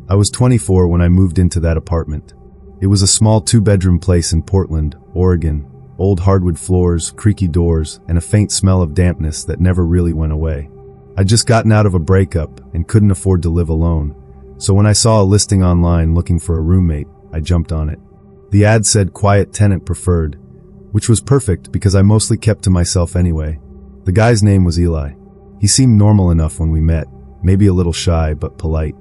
I was 24 when I moved into that apartment. It was a small 2-bedroom place in Portland, Oregon. Old hardwood floors, creaky doors, and a faint smell of dampness that never really went away. I'd just gotten out of a breakup and couldn't afford to live alone, so when I saw a listing online looking for a roommate, I jumped on it. The ad said quiet tenant preferred, which was perfect because I mostly kept to myself anyway. The guy's name was Eli. He seemed normal enough when we met, maybe a little shy but polite.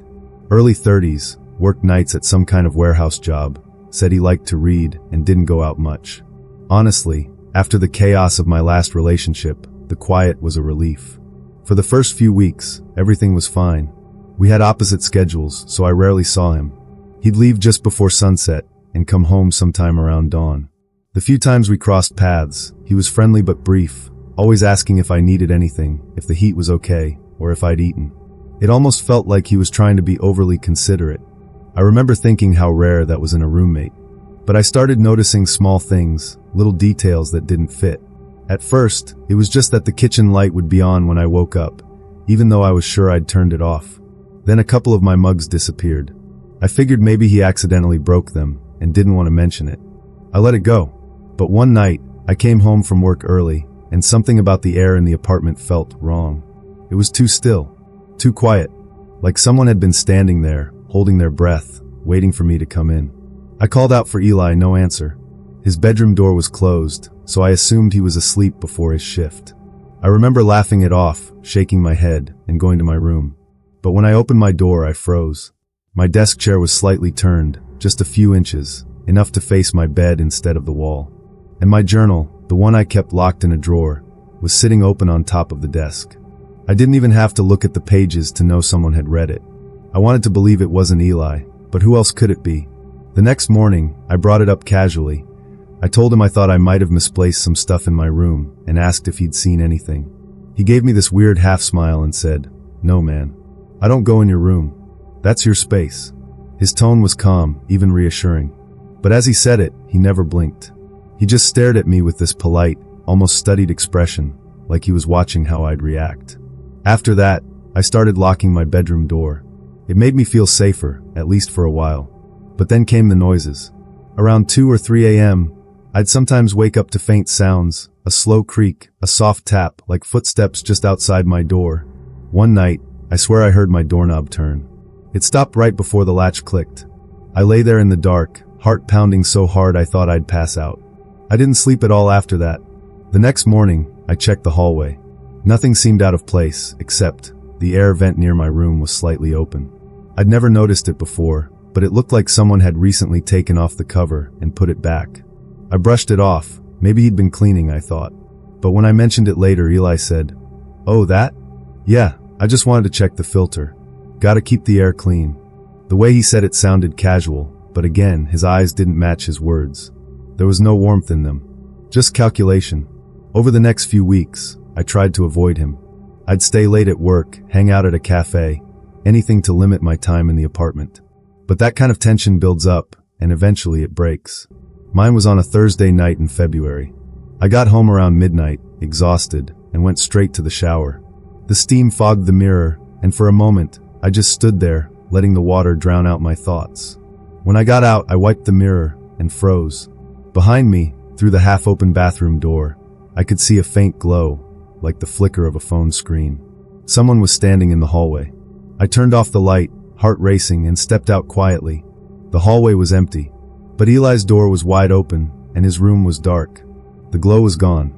Early 30s, worked nights at some kind of warehouse job, said he liked to read and didn't go out much. Honestly, after the chaos of my last relationship, the quiet was a relief. For the first few weeks, everything was fine. We had opposite schedules, so I rarely saw him. He'd leave just before sunset and come home sometime around dawn. The few times we crossed paths, he was friendly but brief, always asking if I needed anything, if the heat was okay, or if I'd eaten. It almost felt like he was trying to be overly considerate. I remember thinking how rare that was in a roommate. But I started noticing small things, little details that didn't fit. At first, it was just that the kitchen light would be on when I woke up, even though I was sure I'd turned it off. Then a couple of my mugs disappeared. I figured maybe he accidentally broke them and didn't want to mention it. I let it go. But one night, I came home from work early, and something about the air in the apartment felt wrong. It was too still, too quiet, like someone had been standing there, holding their breath, waiting for me to come in. I called out for Eli, no answer. His bedroom door was closed, so I assumed he was asleep before his shift. I remember laughing it off, shaking my head, and going to my room. But when I opened my door, I froze. My desk chair was slightly turned, just a few inches, enough to face my bed instead of the wall. And my journal, the one I kept locked in a drawer, was sitting open on top of the desk. I didn't even have to look at the pages to know someone had read it. I wanted to believe it wasn't Eli, but who else could it be? The next morning, I brought it up casually. I told him I thought I might have misplaced some stuff in my room and asked if he'd seen anything. He gave me this weird half smile and said, "No, man. I don't go in your room. That's your space." His tone was calm, even reassuring. But as he said it, he never blinked. He just stared at me with this polite, almost studied expression, like he was watching how I'd react. After that, I started locking my bedroom door. It made me feel safer, at least for a while. But then came the noises. Around 2 or 3 a.m., I'd sometimes wake up to faint sounds, a slow creak, a soft tap, like footsteps just outside my door. One night, I swear I heard my doorknob turn. It stopped right before the latch clicked. I lay there in the dark, heart pounding so hard I thought I'd pass out. I didn't sleep at all after that. The next morning, I checked the hallway. Nothing seemed out of place, except the air vent near my room was slightly open. I'd never noticed it before, but it looked like someone had recently taken off the cover and put it back. I brushed it off. Maybe he'd been cleaning, I thought. But when I mentioned it later, Eli said, "Oh, that? Yeah, I just wanted to check the filter. Gotta keep the air clean." The way he said it sounded casual, but again, his eyes didn't match his words. There was no warmth in them. Just calculation. Over the next few weeks, I tried to avoid him. I'd stay late at work, hang out at a cafe, anything to limit my time in the apartment. But that kind of tension builds up, and eventually it breaks. Mine was on a Thursday night in February. I got home around midnight, exhausted, and went straight to the shower. The steam fogged the mirror, and for a moment, I just stood there, letting the water drown out my thoughts. When I got out, I wiped the mirror and froze. Behind me, through the half-open bathroom door, I could see a faint glow, like the flicker of a phone screen. Someone was standing in the hallway. I turned off the light, heart racing, and stepped out quietly. The hallway was empty, but Eli's door was wide open, and his room was dark. The glow was gone.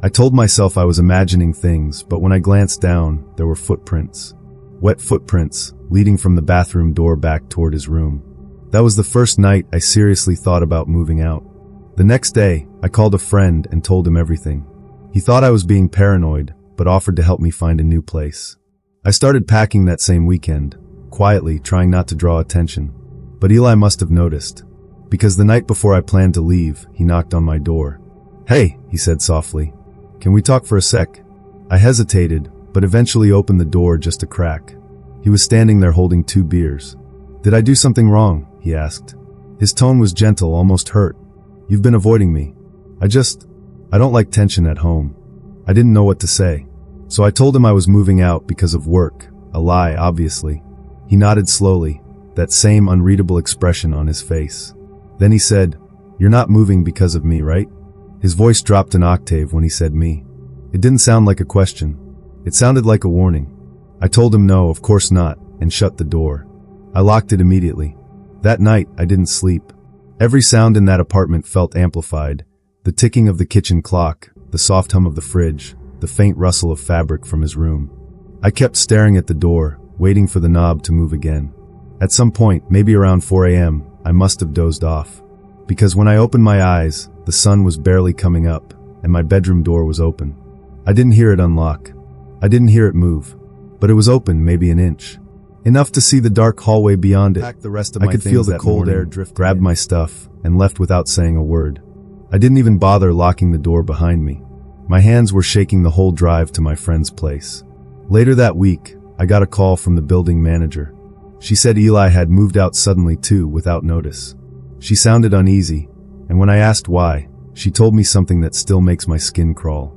I told myself I was imagining things, but when I glanced down, there were footprints. Wet footprints, leading from the bathroom door back toward his room. That was the first night I seriously thought about moving out. The next day, I called a friend and told him everything. He thought I was being paranoid, but offered to help me find a new place. I started packing that same weekend, quietly, trying not to draw attention. But Eli must have noticed, because the night before I planned to leave, he knocked on my door. "Hey," he said softly. "Can we talk for a sec?" I hesitated, but eventually opened the door just a crack. He was standing there holding 2 beers. "Did I do something wrong?" he asked. His tone was gentle, almost hurt. "You've been avoiding me. I don't like tension at home." I didn't know what to say. So I told him I was moving out because of work. A lie, obviously. He nodded slowly, that same unreadable expression on his face. Then he said, "You're not moving because of me, right?" His voice dropped an octave when he said me. It didn't sound like a question. It sounded like a warning. I told him no, of course not, and shut the door. I locked it immediately. That night, I didn't sleep. Every sound in that apartment felt amplified. The ticking of the kitchen clock, the soft hum of the fridge, the faint rustle of fabric from his room. I kept staring at the door, waiting for the knob to move again. At some point, maybe around 4 a.m., I must have dozed off. Because when I opened my eyes, the sun was barely coming up, and my bedroom door was open. I didn't hear it unlock. I didn't hear it move. But it was open maybe an inch. Enough to see the dark hallway beyond it. I could feel the cold air drift, grabbed my stuff, and left without saying a word. I didn't even bother locking the door behind me. My hands were shaking the whole drive to my friend's place. Later that week, I got a call from the building manager. She said Eli had moved out suddenly too, without notice. She sounded uneasy, and when I asked why, she told me something that still makes my skin crawl.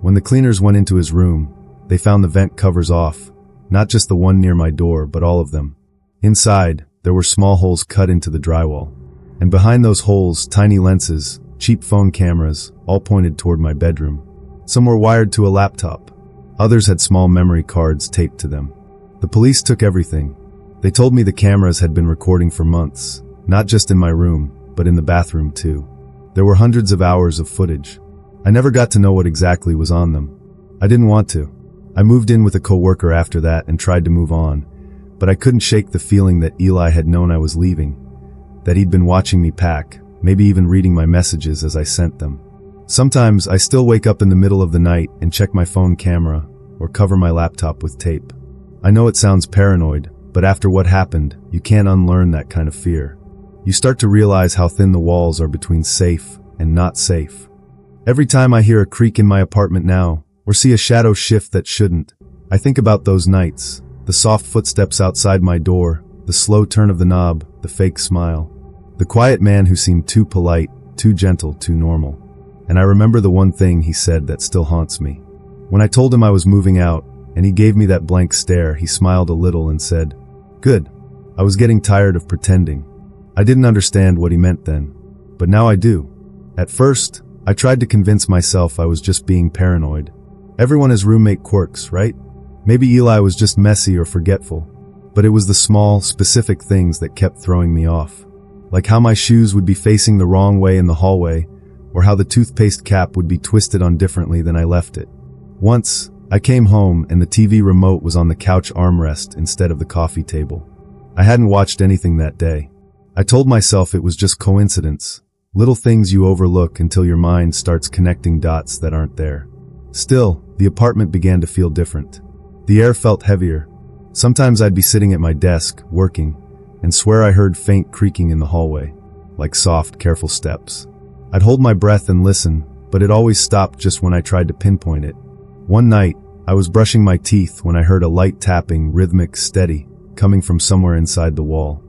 When the cleaners went into his room, they found the vent covers off, not just the one near my door, but all of them. Inside, there were small holes cut into the drywall. And behind those holes, tiny lenses, cheap phone cameras, all pointed toward my bedroom. Some were wired to a laptop. Others had small memory cards taped to them. The police took everything. They told me the cameras had been recording for months, not just in my room, but in the bathroom too. There were hundreds of hours of footage. I never got to know what exactly was on them. I didn't want to. I moved in with a coworker after that and tried to move on, but I couldn't shake the feeling that Eli had known I was leaving, that he'd been watching me pack, maybe even reading my messages as I sent them. Sometimes I still wake up in the middle of the night and check my phone camera or cover my laptop with tape. I know it sounds paranoid, but after what happened, you can't unlearn that kind of fear. You start to realize how thin the walls are between safe and not safe. Every time I hear a creak in my apartment now, or see a shadow shift that shouldn't, I think about those nights, the soft footsteps outside my door, the slow turn of the knob, the fake smile. The quiet man who seemed too polite, too gentle, too normal. And I remember the one thing he said that still haunts me. When I told him I was moving out, and he gave me that blank stare, he smiled a little and said, "Good." I was getting tired of pretending. I didn't understand what he meant then, but now I do. At first, I tried to convince myself I was just being paranoid. Everyone has roommate quirks, right? Maybe Eli was just messy or forgetful, but it was the small, specific things that kept throwing me off. Like how my shoes would be facing the wrong way in the hallway, or how the toothpaste cap would be twisted on differently than I left it. Once, I came home and the TV remote was on the couch armrest instead of the coffee table. I hadn't watched anything that day. I told myself it was just coincidence, little things you overlook until your mind starts connecting dots that aren't there. Still, the apartment began to feel different. The air felt heavier. Sometimes I'd be sitting at my desk, working, and swear I heard faint creaking in the hallway, like soft, careful steps. I'd hold my breath and listen, but it always stopped just when I tried to pinpoint it. One night, I was brushing my teeth when I heard a light tapping, rhythmic, steady, coming from somewhere inside the wall.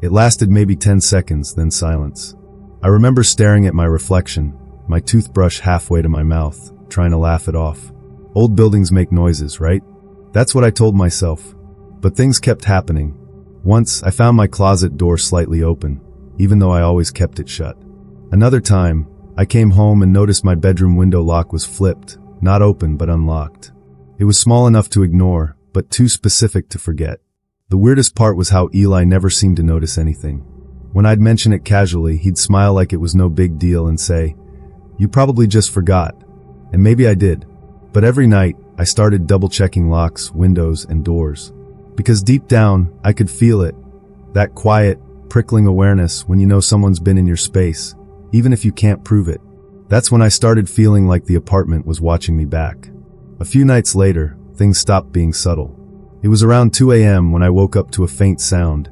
It lasted maybe 10 seconds, then silence. I remember staring at my reflection, my toothbrush halfway to my mouth, trying to laugh it off. Old buildings make noises, right? That's what I told myself. But things kept happening. Once, I found my closet door slightly open, even though I always kept it shut. Another time, I came home and noticed my bedroom window lock was flipped, not open but unlocked. It was small enough to ignore, but too specific to forget. The weirdest part was how Eli never seemed to notice anything. When I'd mention it casually, he'd smile like it was no big deal and say, "You probably just forgot." And maybe I did. But every night, I started double-checking locks, windows, and doors. Because deep down, I could feel it. That quiet, prickling awareness when you know someone's been in your space, even if you can't prove it. That's when I started feeling like the apartment was watching me back. A few nights later, things stopped being subtle. It was around 2 a.m. when I woke up to a faint sound,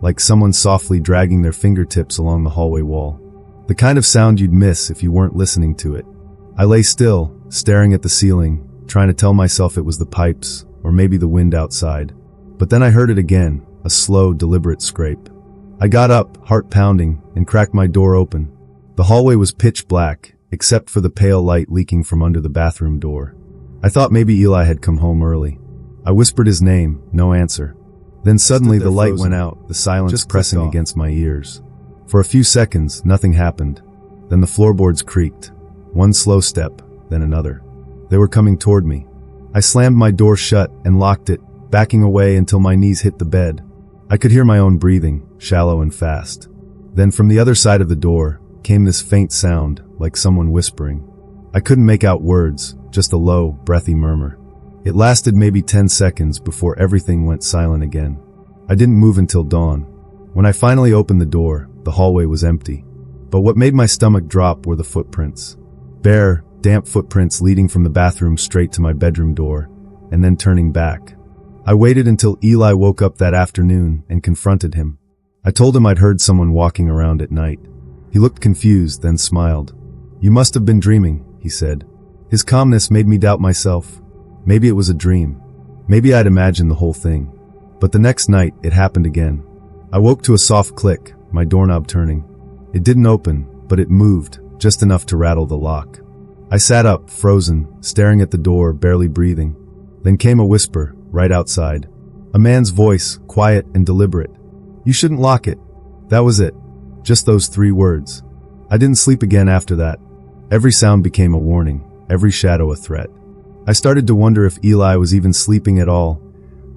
like someone softly dragging their fingertips along the hallway wall. The kind of sound you'd miss if you weren't listening to it. I lay still, staring at the ceiling, trying to tell myself it was the pipes, or maybe the wind outside. But then I heard it again, a slow, deliberate scrape. I got up, heart pounding, and cracked my door open. The hallway was pitch black, except for the pale light leaking from under the bathroom door. I thought maybe Eli had come home early. I whispered his name, no answer. Then suddenly the light went out, the silence pressing against my ears. For a few seconds, nothing happened. Then the floorboards creaked. One slow step, then another. They were coming toward me. I slammed my door shut and locked it, backing away until my knees hit the bed. I could hear my own breathing, shallow and fast. Then from the other side of the door came this faint sound, like someone whispering. I couldn't make out words, just a low, breathy murmur. It lasted maybe 10 seconds before everything went silent again. I didn't move until dawn. When I finally opened the door, the hallway was empty. But what made my stomach drop were the footprints. Bare, damp footprints leading from the bathroom straight to my bedroom door, and then turning back. I waited until Eli woke up that afternoon and confronted him. I told him I'd heard someone walking around at night. He looked confused, then smiled. "You must have been dreaming," he said. His calmness made me doubt myself. Maybe it was a dream. Maybe I'd imagined the whole thing. But the next night, it happened again. I woke to a soft click, my doorknob turning. It didn't open, but it moved, just enough to rattle the lock. I sat up, frozen, staring at the door, barely breathing. Then came a whisper, right outside. A man's voice, quiet and deliberate. "You shouldn't lock it." That was it. Just those 3 words. I didn't sleep again after that. Every sound became a warning, every shadow a threat. I started to wonder if Eli was even sleeping at all,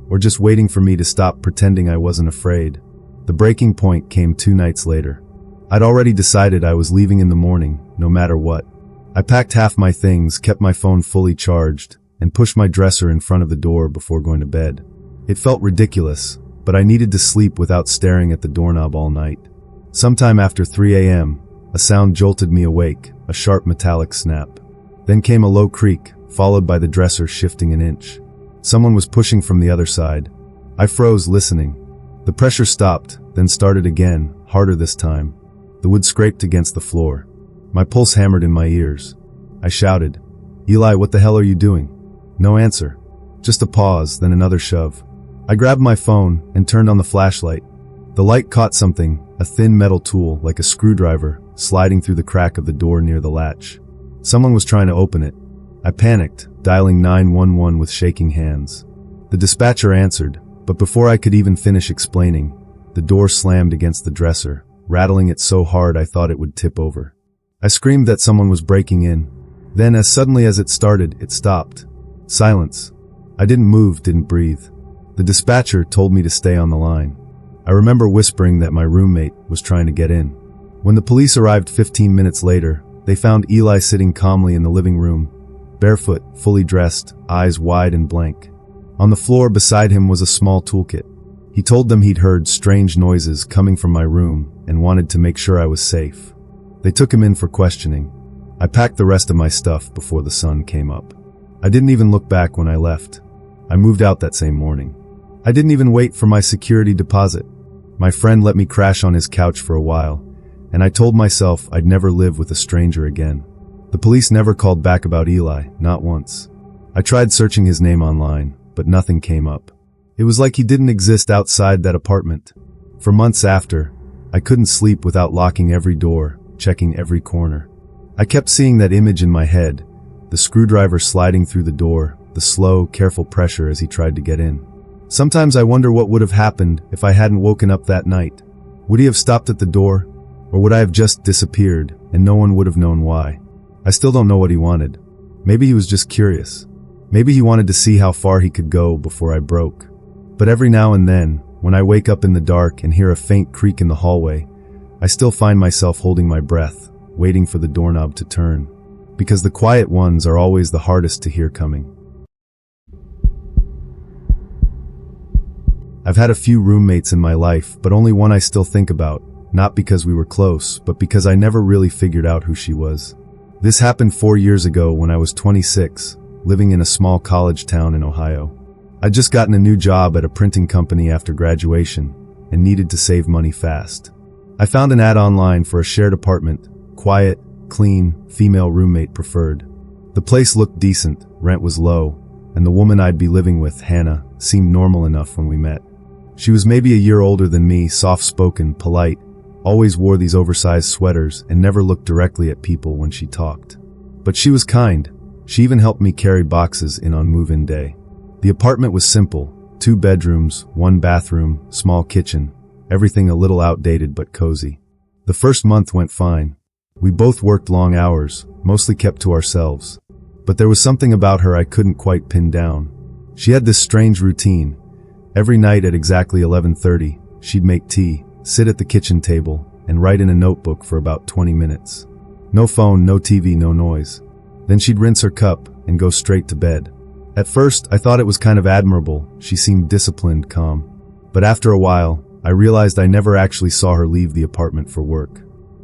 or just waiting for me to stop pretending I wasn't afraid. The breaking point came 2 nights later. I'd already decided I was leaving in the morning, no matter what. I packed half my things, kept my phone fully charged, and pushed my dresser in front of the door before going to bed. It felt ridiculous, but I needed to sleep without staring at the doorknob all night. Sometime after 3 a.m., a sound jolted me awake, a sharp metallic snap. Then came a low creak, followed by the dresser shifting an inch. Someone was pushing from the other side. I froze, listening. The pressure stopped, then started again, harder this time. The wood scraped against the floor. My pulse hammered in my ears. I shouted, "Eli, what the hell are you doing?" No answer. Just a pause, then another shove. I grabbed my phone and turned on the flashlight. The light caught something, a thin metal tool, like a screwdriver, sliding through the crack of the door near the latch. Someone was trying to open it. I panicked, dialing 911 with shaking hands. The dispatcher answered, but before I could even finish explaining, the door slammed against the dresser, rattling it so hard I thought it would tip over. I screamed that someone was breaking in. Then, as suddenly as it started, it stopped. Silence. I didn't move, didn't breathe. The dispatcher told me to stay on the line. I remember whispering that my roommate was trying to get in. When the police arrived 15 minutes later, they found Eli sitting calmly in the living room, barefoot, fully dressed, eyes wide and blank. On the floor beside him was a small toolkit. He told them he'd heard strange noises coming from my room and wanted to make sure I was safe. They took him in for questioning. I packed the rest of my stuff before the sun came up. I didn't even look back when I left. I moved out that same morning. I didn't even wait for my security deposit. My friend let me crash on his couch for a while, and I told myself I'd never live with a stranger again. The police never called back about Eli, not once. I tried searching his name online, but nothing came up. It was like he didn't exist outside that apartment. For months after, I couldn't sleep without locking every door, checking every corner. I kept seeing that image in my head, the screwdriver sliding through the door, the slow, careful pressure as he tried to get in. Sometimes I wonder what would have happened if I hadn't woken up that night. Would he have stopped at the door? Or would I have just disappeared, and no one would have known why? I still don't know what he wanted. Maybe he was just curious. Maybe he wanted to see how far he could go before I broke. But every now and then, when I wake up in the dark and hear a faint creak in the hallway, I still find myself holding my breath, waiting for the doorknob to turn. Because the quiet ones are always the hardest to hear coming. I've had a few roommates in my life, but only one I still think about, not because we were close, but because I never really figured out who she was. This happened 4 years ago when I was 26, living in a small college town in Ohio. I'd just gotten a new job at a printing company after graduation and needed to save money fast. I found an ad online for a shared apartment, quiet, clean, female roommate preferred. The place looked decent, rent was low, and the woman I'd be living with, Hannah, seemed normal enough when we met. She was maybe a year older than me, soft-spoken, polite, always wore these oversized sweaters and never looked directly at people when she talked. But she was kind. She even helped me carry boxes in on move-in day. The apartment was simple, 2 bedrooms, 1 bathroom, small kitchen, everything a little outdated but cozy. The first month went fine. We both worked long hours, mostly kept to ourselves. But there was something about her I couldn't quite pin down. She had this strange routine. Every night at exactly 11:30, she'd make tea, sit at the kitchen table, and write in a notebook for about 20 minutes. No phone, no TV, no noise. Then she'd rinse her cup and go straight to bed. At first, I thought it was kind of admirable. She seemed disciplined, calm. But after a while, I realized I never actually saw her leave the apartment for work.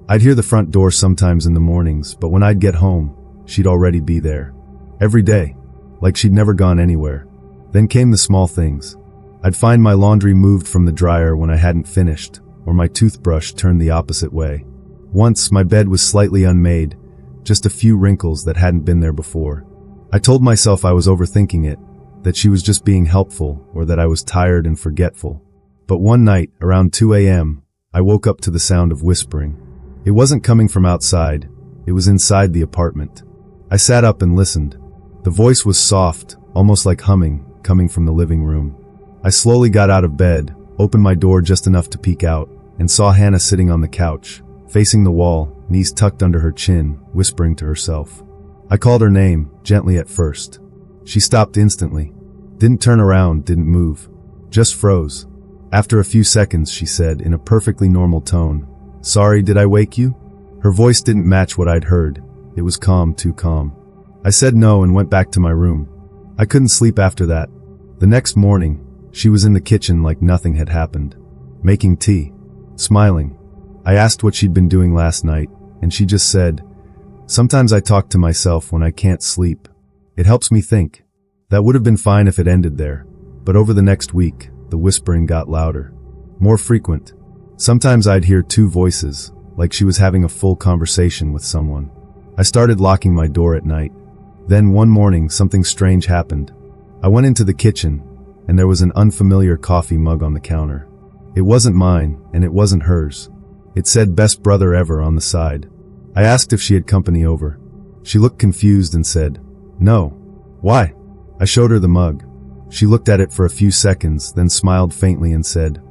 I'd hear the front door sometimes in the mornings, but when I'd get home, she'd already be there. Every day, like she'd never gone anywhere. Then came the small things. I'd find my laundry moved from the dryer when I hadn't finished, or my toothbrush turned the opposite way. Once, my bed was slightly unmade, just a few wrinkles that hadn't been there before. I told myself I was overthinking it, that she was just being helpful, or that I was tired and forgetful. But one night, around 2 a.m., I woke up to the sound of whispering. It wasn't coming from outside, it was inside the apartment. I sat up and listened. The voice was soft, almost like humming, coming from the living room. I slowly got out of bed, opened my door just enough to peek out, and saw Hannah sitting on the couch, facing the wall, knees tucked under her chin, whispering to herself. I called her name, gently at first. She stopped instantly. Didn't turn around, didn't move. Just froze. After a few seconds, she said, in a perfectly normal tone, "Sorry, did I wake you?" Her voice didn't match what I'd heard. It was calm, too calm. I said no and went back to my room. I couldn't sleep after that. The next morning, she was in the kitchen like nothing had happened, making tea, smiling. I asked what she'd been doing last night, and she just said, "Sometimes I talk to myself when I can't sleep. It helps me think." That would have been fine if it ended there, but over the next week, the whispering got louder, more frequent. Sometimes I'd hear 2 voices, like she was having a full conversation with someone. I started locking my door at night. Then one morning, something strange happened. I went into the kitchen, and there was an unfamiliar coffee mug on the counter. It wasn't mine, and it wasn't hers. It said "Best Brother Ever" on the side. I asked if she had company over. She looked confused and said, "No." "Why?" I showed her the mug. She looked at it for a few seconds, then smiled faintly and said,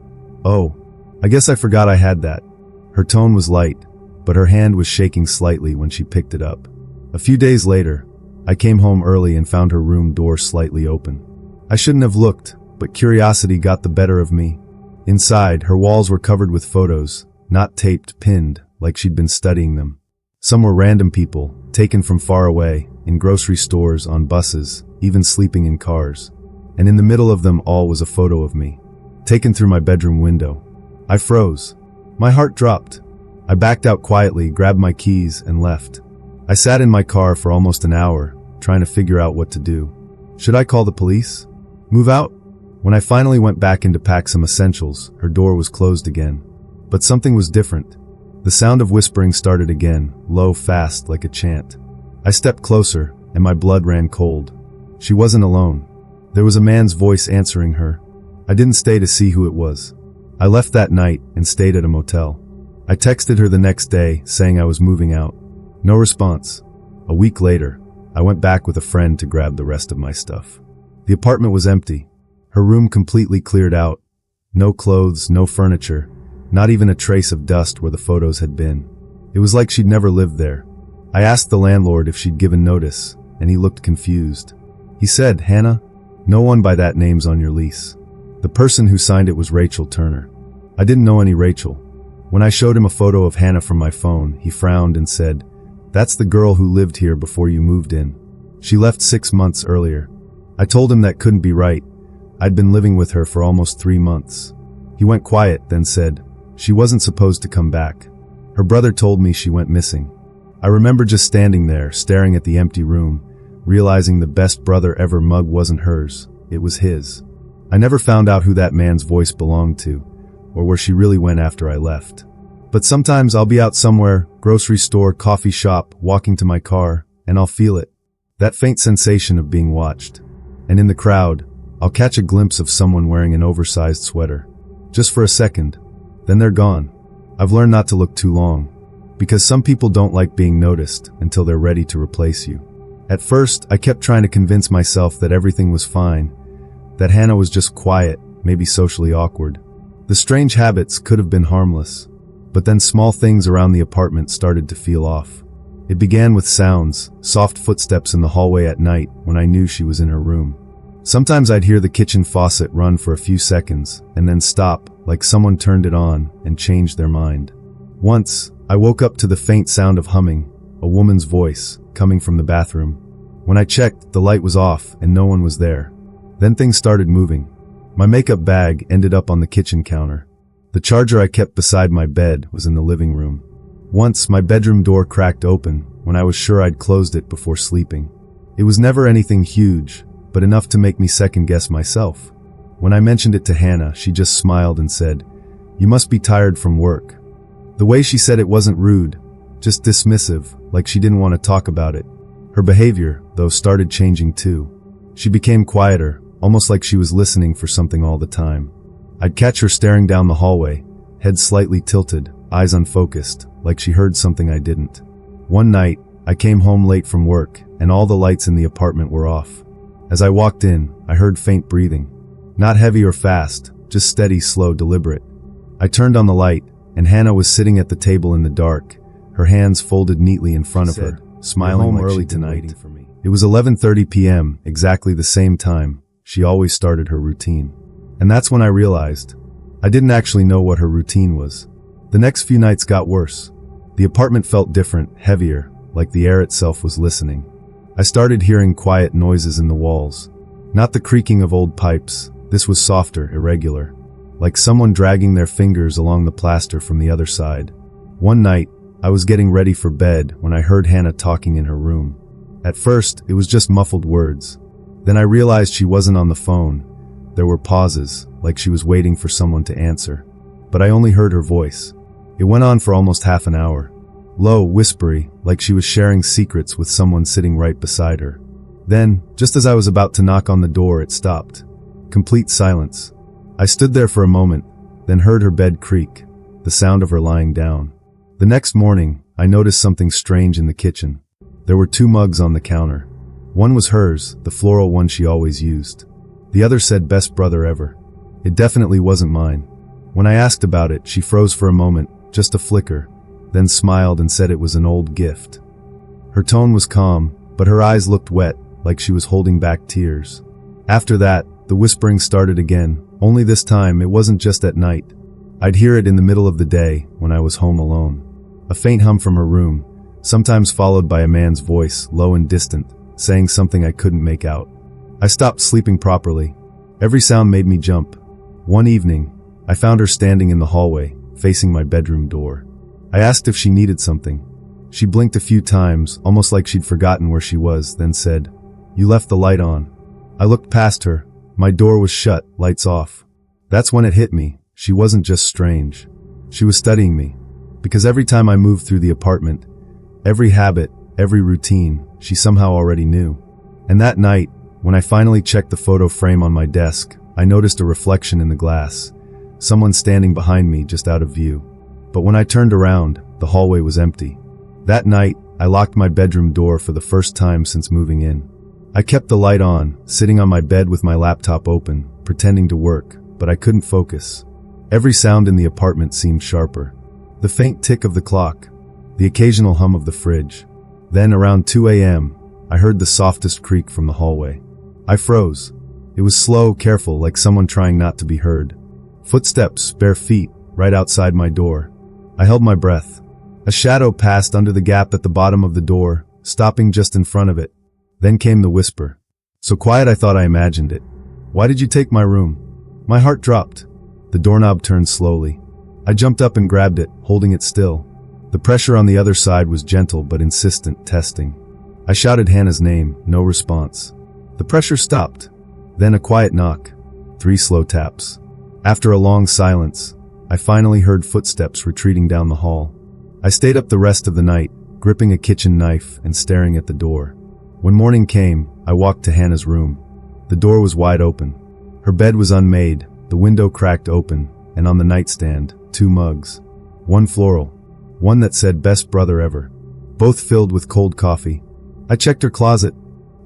"Oh, I guess I forgot I had that." Her tone was light, but her hand was shaking slightly when she picked it up. A few days later, I came home early and found her room door slightly open. I shouldn't have looked, but curiosity got the better of me. Inside, her walls were covered with photos, not taped, pinned, like she'd been studying them. Some were random people, taken from far away, in grocery stores, on buses, even sleeping in cars. And in the middle of them all was a photo of me, taken through my bedroom window. I froze. My heart dropped. I backed out quietly, grabbed my keys, and left. I sat in my car for almost an hour, trying to figure out what to do. Should I call the police? Move out? When I finally went back in to pack some essentials, her door was closed again. But something was different. The sound of whispering started again, low, fast, like a chant. I stepped closer, and my blood ran cold. She wasn't alone. There was a man's voice answering her. I didn't stay to see who it was. I left that night and stayed at a motel. I texted her the next day, saying I was moving out. No response. A week later, I went back with a friend to grab the rest of my stuff. The apartment was empty. Her room completely cleared out. No clothes, no furniture, not even a trace of dust where the photos had been. It was like she'd never lived there. I asked the landlord if she'd given notice, and he looked confused. He said, "Hannah, no one by that name's on your lease. The person who signed it was Rachel Turner." I didn't know any Rachel. When I showed him a photo of Hannah from my phone, he frowned and said, "That's the girl who lived here before you moved in. She left 6 months earlier." I told him that couldn't be right. I'd been living with her for almost 3 months. He went quiet, then said, "She wasn't supposed to come back. Her brother told me she went missing." I remember just standing there, staring at the empty room, realizing the "Best Brother Ever" mug wasn't hers, it was his. I never found out who that man's voice belonged to, or where she really went after I left. But sometimes I'll be out somewhere, grocery store, coffee shop, walking to my car, and I'll feel it. That faint sensation of being watched. And in the crowd, I'll catch a glimpse of someone wearing an oversized sweater. Just for a second. Then they're gone. I've learned not to look too long, because some people don't like being noticed until they're ready to replace you. At first, I kept trying to convince myself that everything was fine, that Hannah was just quiet, maybe socially awkward. The strange habits could have been harmless, but then small things around the apartment started to feel off. It began with sounds, soft footsteps in the hallway at night when I knew she was in her room. Sometimes I'd hear the kitchen faucet run for a few seconds and then stop, like someone turned it on and changed their mind. Once, I woke up to the faint sound of humming, a woman's voice, coming from the bathroom. When I checked, the light was off and no one was there. Then things started moving. My makeup bag ended up on the kitchen counter. The charger I kept beside my bed was in the living room. Once, my bedroom door cracked open when I was sure I'd closed it before sleeping. It was never anything huge, but enough to make me second-guess myself. When I mentioned it to Hannah, she just smiled and said, "You must be tired from work." The way she said it wasn't rude, just dismissive, like she didn't want to talk about it. Her behavior, though, started changing too. She became quieter, almost like she was listening for something all the time. I'd catch her staring down the hallway, head slightly tilted, eyes unfocused, like she heard something I didn't. One night, I came home late from work, and all the lights in the apartment were off. As I walked in, I heard faint breathing. Not heavy or fast, just steady, slow, deliberate. I turned on the light, and Hannah was sitting at the table in the dark, her hands folded neatly in front of her, smiling like she'd been waiting for me. It was 11:30 p.m., exactly the same time she always started her routine. And that's when I realized I didn't actually know what her routine was. The next few nights got worse. The apartment felt different, heavier, like the air itself was listening. I started hearing quiet noises in the walls. Not the creaking of old pipes, this was softer, irregular, like someone dragging their fingers along the plaster from the other side. One night, I was getting ready for bed when I heard Hannah talking in her room. At first, it was just muffled words. Then I realized she wasn't on the phone. There were pauses, like she was waiting for someone to answer. But I only heard her voice. It went on for almost half an hour. Low, whispery, like she was sharing secrets with someone sitting right beside her. Then, just as I was about to knock on the door, it stopped. Complete silence. I stood there for a moment, then heard her bed creak, the sound of her lying down. The next morning, I noticed something strange in the kitchen. There were 2 mugs on the counter. One was hers, the floral one she always used. The other said "Best brother ever." It definitely wasn't mine. When I asked about it, she froze for a moment, just a flicker, then smiled and said it was an old gift. Her tone was calm, but her eyes looked wet, like she was holding back tears. After that, the whispering started again, only this time it wasn't just at night. I'd hear it in the middle of the day, when I was home alone. A faint hum from her room, sometimes followed by a man's voice, low and distant, saying something I couldn't make out. I stopped sleeping properly. Every sound made me jump. One evening, I found her standing in the hallway, facing my bedroom door. I asked if she needed something. She blinked a few times, almost like she'd forgotten where she was, then said, "You left the light on." I looked past her. My door was shut, lights off. That's when it hit me. She wasn't just strange. She was studying me. Because every time I moved through the apartment, every habit, every routine, she somehow already knew. And that night, when I finally checked the photo frame on my desk, I noticed a reflection in the glass. Someone standing behind me, just out of view. But when I turned around, the hallway was empty. That night, I locked my bedroom door for the first time since moving in. I kept the light on, sitting on my bed with my laptop open, pretending to work, but I couldn't focus. Every sound in the apartment seemed sharper. The faint tick of the clock, the occasional hum of the fridge. Then, around 2 a.m., I heard the softest creak from the hallway. I froze. It was slow, careful, like someone trying not to be heard. Footsteps, bare feet, right outside my door. I held my breath. A shadow passed under the gap at the bottom of the door, stopping just in front of it. Then came the whisper. So quiet I thought I imagined it. "Why did you take my room?" My heart dropped. The doorknob turned slowly. I jumped up and grabbed it, holding it still. The pressure on the other side was gentle but insistent, testing. I shouted Hannah's name, no response. The pressure stopped. Then a quiet knock. 3 slow taps. After a long silence, I finally heard footsteps retreating down the hall. I stayed up the rest of the night, gripping a kitchen knife and staring at the door. When morning came, I walked to Hannah's room. The door was wide open. Her bed was unmade, the window cracked open, and on the nightstand, 2 mugs. One floral. One that said "Best brother ever." Both filled with cold coffee. I checked her closet.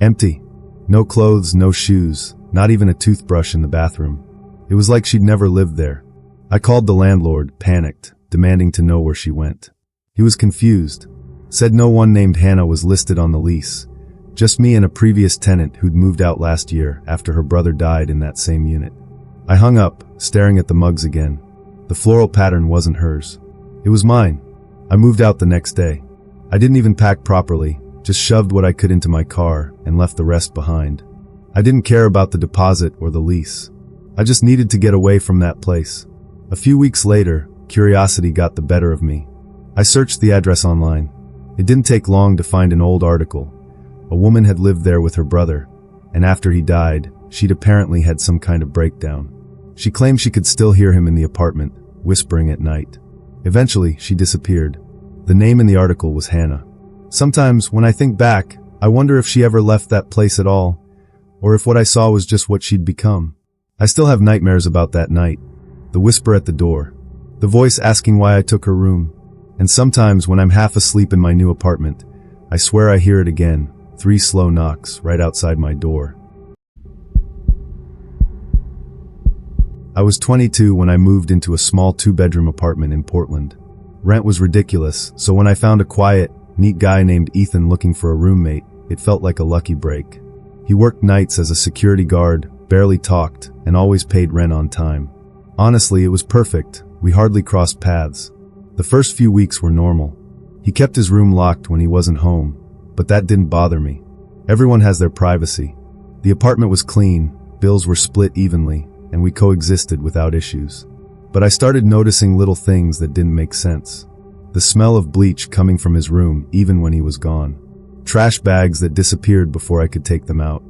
Empty. No clothes, no shoes, not even a toothbrush in the bathroom. It was like she'd never lived there. I called the landlord, panicked, demanding to know where she went. He was confused, said no one named Hannah was listed on the lease, just me and a previous tenant who'd moved out last year after her brother died in that same unit. I hung up, staring at the mugs again. The floral pattern wasn't hers. It was mine. I moved out the next day. I didn't even pack properly, just shoved what I could into my car and left the rest behind. I didn't care about the deposit or the lease. I just needed to get away from that place. A few weeks later, curiosity got the better of me. I searched the address online. It didn't take long to find an old article. A woman had lived there with her brother, and after he died, she'd apparently had some kind of breakdown. She claimed she could still hear him in the apartment, whispering at night. Eventually, she disappeared. The name in the article was Hannah. Sometimes, when I think back, I wonder if she ever left that place at all, or if what I saw was just what she'd become. I still have nightmares about that night. The whisper at the door. The voice asking why I took her room. And sometimes when I'm half asleep in my new apartment, I swear I hear it again, 3 slow knocks right outside my door. I was 22 when I moved into a small 2-bedroom apartment in Portland. Rent was ridiculous, so when I found a quiet, neat guy named Ethan looking for a roommate, it felt like a lucky break. He worked nights as a security guard, barely talked, and always paid rent on time. Honestly, it was perfect. We hardly crossed paths. The first few weeks were normal. He kept his room locked when he wasn't home, but that didn't bother me. Everyone has their privacy. The apartment was clean, bills were split evenly, and we coexisted without issues. But I started noticing little things that didn't make sense. The smell of bleach coming from his room even when he was gone. Trash bags that disappeared before I could take them out.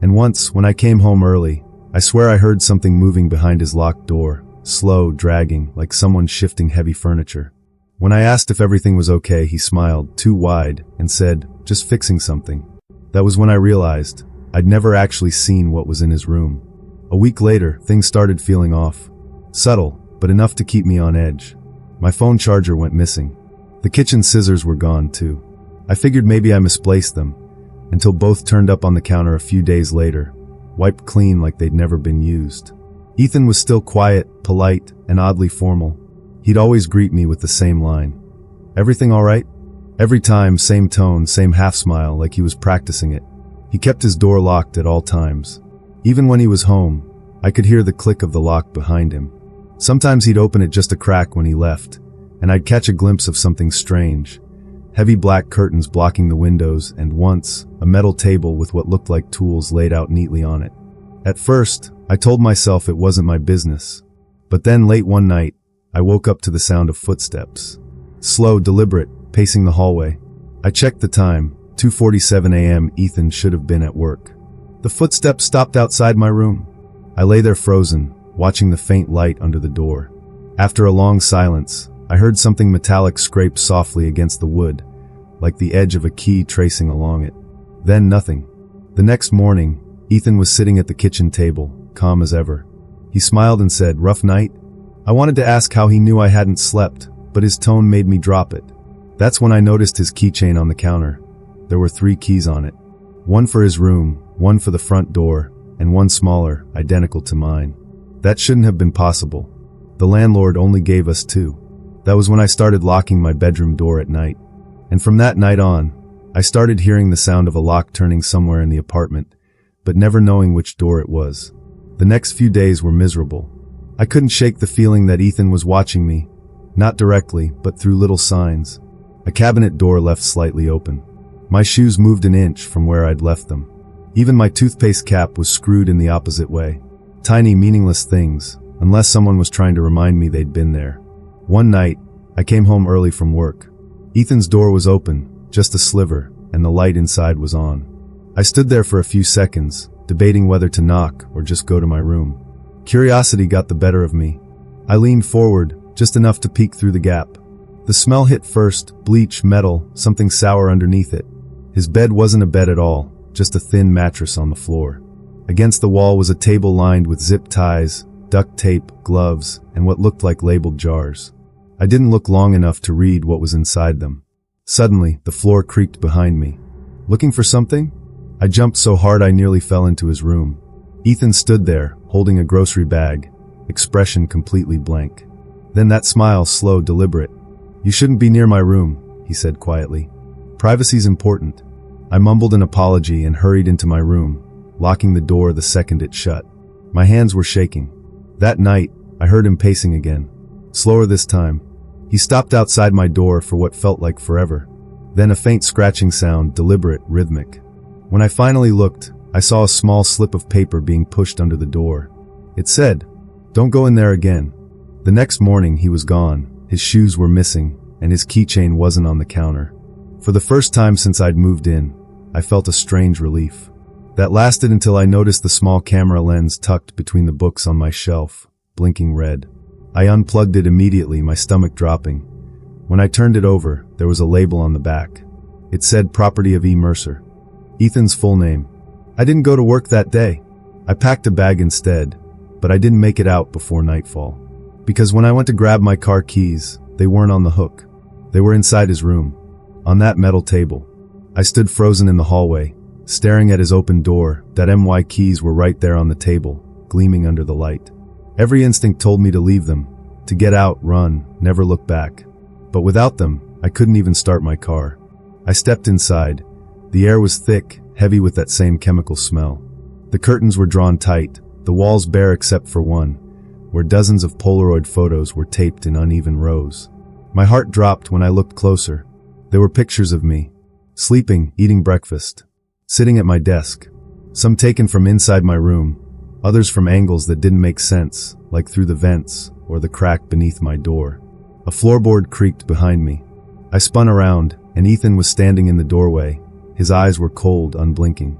And once, when I came home early, I swear I heard something moving behind his locked door, slow, dragging, like someone shifting heavy furniture. When I asked if everything was okay, he smiled, too wide, and said, "Just fixing something." That was when I realized I'd never actually seen what was in his room. A week later, things started feeling off. Subtle, but enough to keep me on edge. My phone charger went missing. The kitchen scissors were gone too. I figured maybe I misplaced them, until both turned up on the counter a few days later, wiped clean like they'd never been used. Ethan was still quiet, polite, and oddly formal. He'd always greet me with the same line. "Everything all right?" Every time, same tone, same half smile, like he was practicing it. He kept his door locked at all times. Even when he was home, I could hear the click of the lock behind him. Sometimes he'd open it just a crack when he left, and I'd catch a glimpse of something strange. Heavy black curtains blocking the windows, and once, a metal table with what looked like tools laid out neatly on it. At first, I told myself it wasn't my business. But then late one night, I woke up to the sound of footsteps. Slow, deliberate, pacing the hallway. I checked the time, 2:47 a.m. Ethan should have been at work. The footsteps stopped outside my room. I lay there frozen, watching the faint light under the door. After a long silence, I heard something metallic scrape softly against the wood, like the edge of a key tracing along it. Then nothing. The next morning, Ethan was sitting at the kitchen table, calm as ever. He smiled and said, "Rough night?" I wanted to ask how he knew I hadn't slept, but his tone made me drop it. That's when I noticed his keychain on the counter. There were 3 keys on it. One for his room, one for the front door, and one smaller, identical to mine. That shouldn't have been possible. The landlord only gave us 2. That was when I started locking my bedroom door at night. And from that night on, I started hearing the sound of a lock turning somewhere in the apartment, but never knowing which door it was. The next few days were miserable. I couldn't shake the feeling that Ethan was watching me, not directly, but through little signs. A cabinet door left slightly open. My shoes moved an inch from where I'd left them. Even my toothpaste cap was screwed in the opposite way. Tiny, meaningless things, unless someone was trying to remind me they'd been there. One night, I came home early from work. Ethan's door was open, just a sliver, and the light inside was on. I stood there for a few seconds, debating whether to knock or just go to my room. Curiosity got the better of me. I leaned forward, just enough to peek through the gap. The smell hit first, bleach, metal, something sour underneath it. His bed wasn't a bed at all, just a thin mattress on the floor. Against the wall was a table lined with zip ties, duct tape, gloves, and what looked like labeled jars. I didn't look long enough to read what was inside them. Suddenly, the floor creaked behind me. Looking for something? I jumped so hard I nearly fell into his room. Ethan stood there, holding a grocery bag, expression completely blank. Then that smile, slow, deliberate. "You shouldn't be near my room," he said quietly. "Privacy's important." I mumbled an apology and hurried into my room, locking the door the second it shut. My hands were shaking. That night, I heard him pacing again. Slower this time. He stopped outside my door for what felt like forever. Then a faint scratching sound, deliberate, rhythmic. When I finally looked, I saw a small slip of paper being pushed under the door. It said, "Don't go in there again." The next morning he was gone, his shoes were missing, and his keychain wasn't on the counter. For the first time since I'd moved in, I felt a strange relief. That lasted until I noticed the small camera lens tucked between the books on my shelf, blinking red. I unplugged it immediately, my stomach dropping. When I turned it over, there was a label on the back. It said property of E. Mercer. Ethan's full name. I didn't go to work that day. I packed a bag instead, but I didn't make it out before nightfall. Because when I went to grab my car keys, they weren't on the hook. They were inside his room, on that metal table. I stood frozen in the hallway, staring at his open door. That MY keys were right there on the table, gleaming under the light. Every instinct told me to leave them, to get out, run, never look back. But without them, I couldn't even start my car. I stepped inside. The air was thick, heavy with that same chemical smell. The curtains were drawn tight, the walls bare except for one, where dozens of Polaroid photos were taped in uneven rows. My heart dropped when I looked closer. There were pictures of me, sleeping, eating breakfast, sitting at my desk. Some taken from inside my room, others from angles that didn't make sense, like through the vents or the crack beneath my door. A floorboard creaked behind me. I spun around, and Ethan was standing in the doorway. His eyes were cold, unblinking.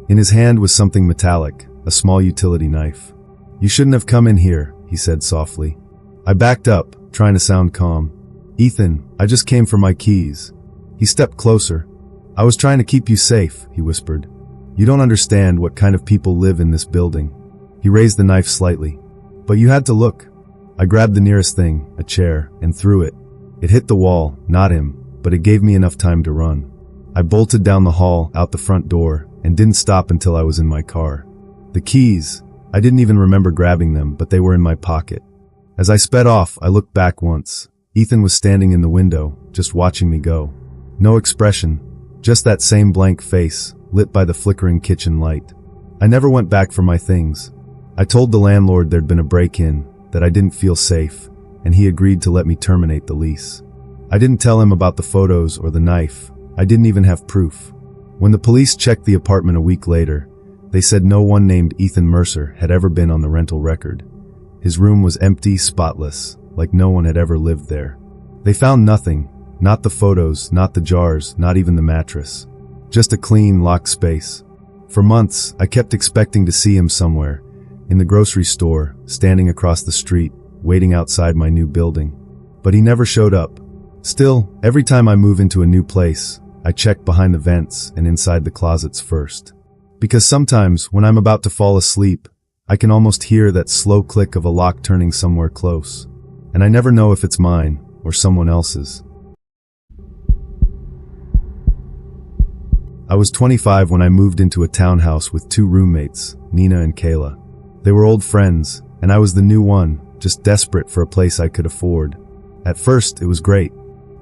In his hand was something metallic, a small utility knife. "You shouldn't have come in here," he said softly. I backed up, trying to sound calm. "Ethan, I just came for my keys." He stepped closer. "I was trying to keep you safe," he whispered. "You don't understand what kind of people live in this building." He raised the knife slightly. "But you had to look." I grabbed the nearest thing, a chair, and threw it. It hit the wall, not him, but it gave me enough time to run. I bolted down the hall, out the front door, and didn't stop until I was in my car. The keys, I didn't even remember grabbing them, but they were in my pocket. As I sped off, I looked back once. Ethan was standing in the window, just watching me go. No expression, just that same blank face, lit by the flickering kitchen light. I never went back for my things. I told the landlord there'd been a break-in, that I didn't feel safe, and he agreed to let me terminate the lease. I didn't tell him about the photos or the knife. I didn't even have proof. When the police checked the apartment a week later, they said no one named Ethan Mercer had ever been on the rental record. His room was empty, spotless, like no one had ever lived there. They found nothing, not the photos, not the jars, not even the mattress. Just a clean, locked space. For months, I kept expecting to see him somewhere, in the grocery store, standing across the street, waiting outside my new building. But he never showed up. Still, every time I move into a new place, I check behind the vents and inside the closets first. Because sometimes, when I'm about to fall asleep, I can almost hear that slow click of a lock turning somewhere close. And I never know if it's mine or someone else's. I was 25 when I moved into a townhouse with two roommates, Nina and Kayla. They were old friends, and I was the new one, just desperate for a place I could afford. At first, it was great.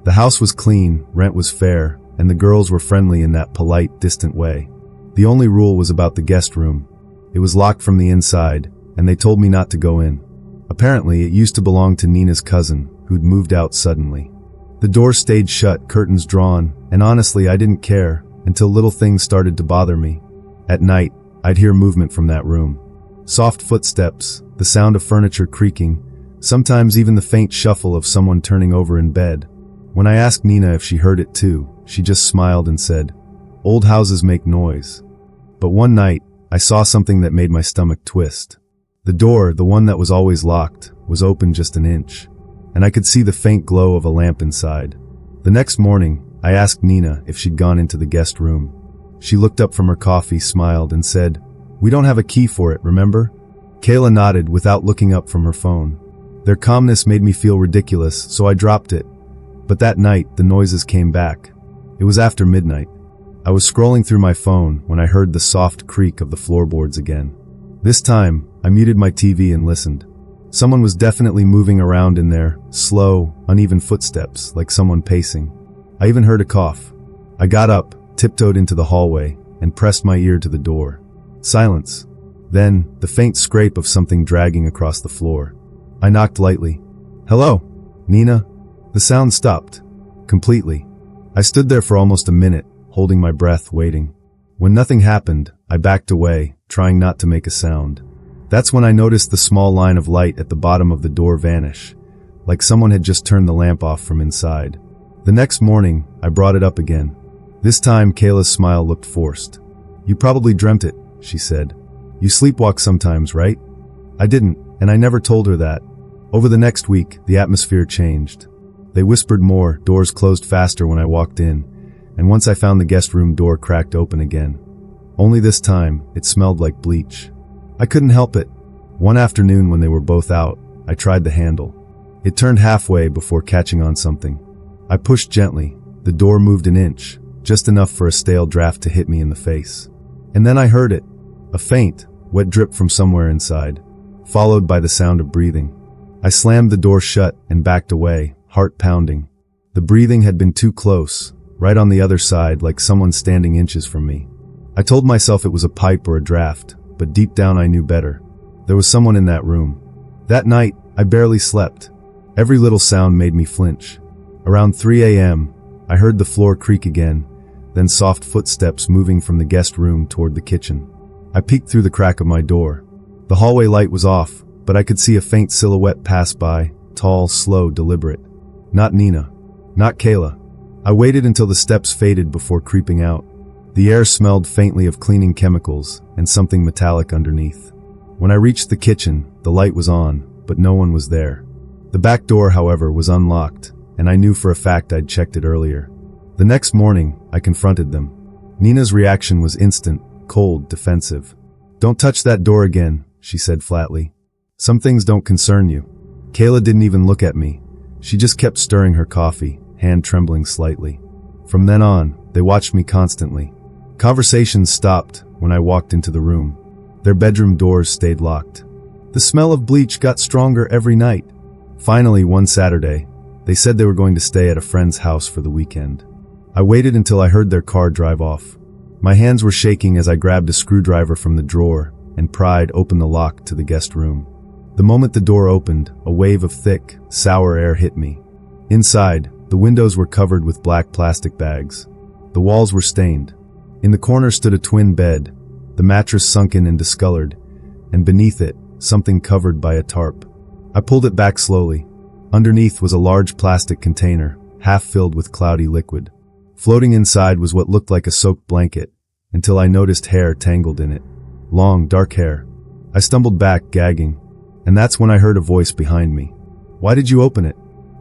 The house was clean, rent was fair, and the girls were friendly in that polite, distant way. The only rule was about the guest room. It was locked from the inside, and they told me not to go in. Apparently, it used to belong to Nina's cousin, who'd moved out suddenly. The door stayed shut, curtains drawn, and honestly, I didn't care, until little things started to bother me. At night, I'd hear movement from that room. Soft footsteps, the sound of furniture creaking, sometimes even the faint shuffle of someone turning over in bed. When I asked Nina if she heard it too, she just smiled and said, "Old houses make noise." But one night, I saw something that made my stomach twist. The door, the one that was always locked, was open just an inch, and I could see the faint glow of a lamp inside. The next morning, I asked Nina if she'd gone into the guest room. She looked up from her coffee, smiled, and said, "We don't have a key for it, remember?" Kayla nodded without looking up from her phone. Their calmness made me feel ridiculous, so I dropped it. But that night, the noises came back. It was after midnight. I was scrolling through my phone when I heard the soft creak of the floorboards again. This time, I muted my TV and listened. Someone was definitely moving around in there, slow, uneven footsteps, like someone pacing. I even heard a cough. I got up, tiptoed into the hallway, and pressed my ear to the door. Silence. Then, the faint scrape of something dragging across the floor. I knocked lightly. "Hello? Nina?" The sound stopped. Completely. I stood there for almost a minute, holding my breath, waiting. When nothing happened, I backed away, trying not to make a sound. That's when I noticed the small line of light at the bottom of the door vanish, like someone had just turned the lamp off from inside. The next morning, I brought it up again. This time, Kayla's smile looked forced. "You probably dreamt it," she said. "You sleepwalk sometimes, right?" I didn't, and I never told her that. Over the next week, the atmosphere changed. They whispered more, doors closed faster when I walked in, and once I found the guest room door cracked open again. Only this time, it smelled like bleach. I couldn't help it. One afternoon when they were both out, I tried the handle. It turned halfway before catching on something. I pushed gently. The door moved an inch, just enough for a stale draft to hit me in the face. And then I heard it. A faint, wet drip from somewhere inside, followed by the sound of breathing. I slammed the door shut and backed away, heart pounding. The breathing had been too close, right on the other side, like someone standing inches from me. I told myself it was a pipe or a draft, but deep down I knew better. There was someone in that room. That night, I barely slept. Every little sound made me flinch. Around 3 a.m., I heard the floor creak again, then soft footsteps moving from the guest room toward the kitchen. I peeked through the crack of my door. The hallway light was off, but I could see a faint silhouette pass by, tall, slow, deliberate. Not Nina. Not Kayla. I waited until the steps faded before creeping out. The air smelled faintly of cleaning chemicals and something metallic underneath. When I reached the kitchen, the light was on, but no one was there. The back door, however, was unlocked, and I knew for a fact I'd checked it earlier. The next morning, I confronted them. Nina's reaction was instant, cold, defensive. "Don't touch that door again," she said flatly. "Some things don't concern you." Kayla didn't even look at me. She just kept stirring her coffee, hand trembling slightly. From then on, they watched me constantly. Conversations stopped when I walked into the room. Their bedroom doors stayed locked. The smell of bleach got stronger every night. Finally, one Saturday, they said they were going to stay at a friend's house for the weekend. I waited until I heard their car drive off. My hands were shaking as I grabbed a screwdriver from the drawer and pried open the lock to the guest room. The moment the door opened, a wave of thick, sour air hit me. Inside, the windows were covered with black plastic bags. The walls were stained. In the corner stood a twin bed, the mattress sunken and discolored, and beneath it, something covered by a tarp. I pulled it back slowly. Underneath was a large plastic container, half filled with cloudy liquid. Floating inside was what looked like a soaked blanket, until I noticed hair tangled in it. Long, dark hair. I stumbled back, gagging, and that's when I heard a voice behind me. "Why did you open it?"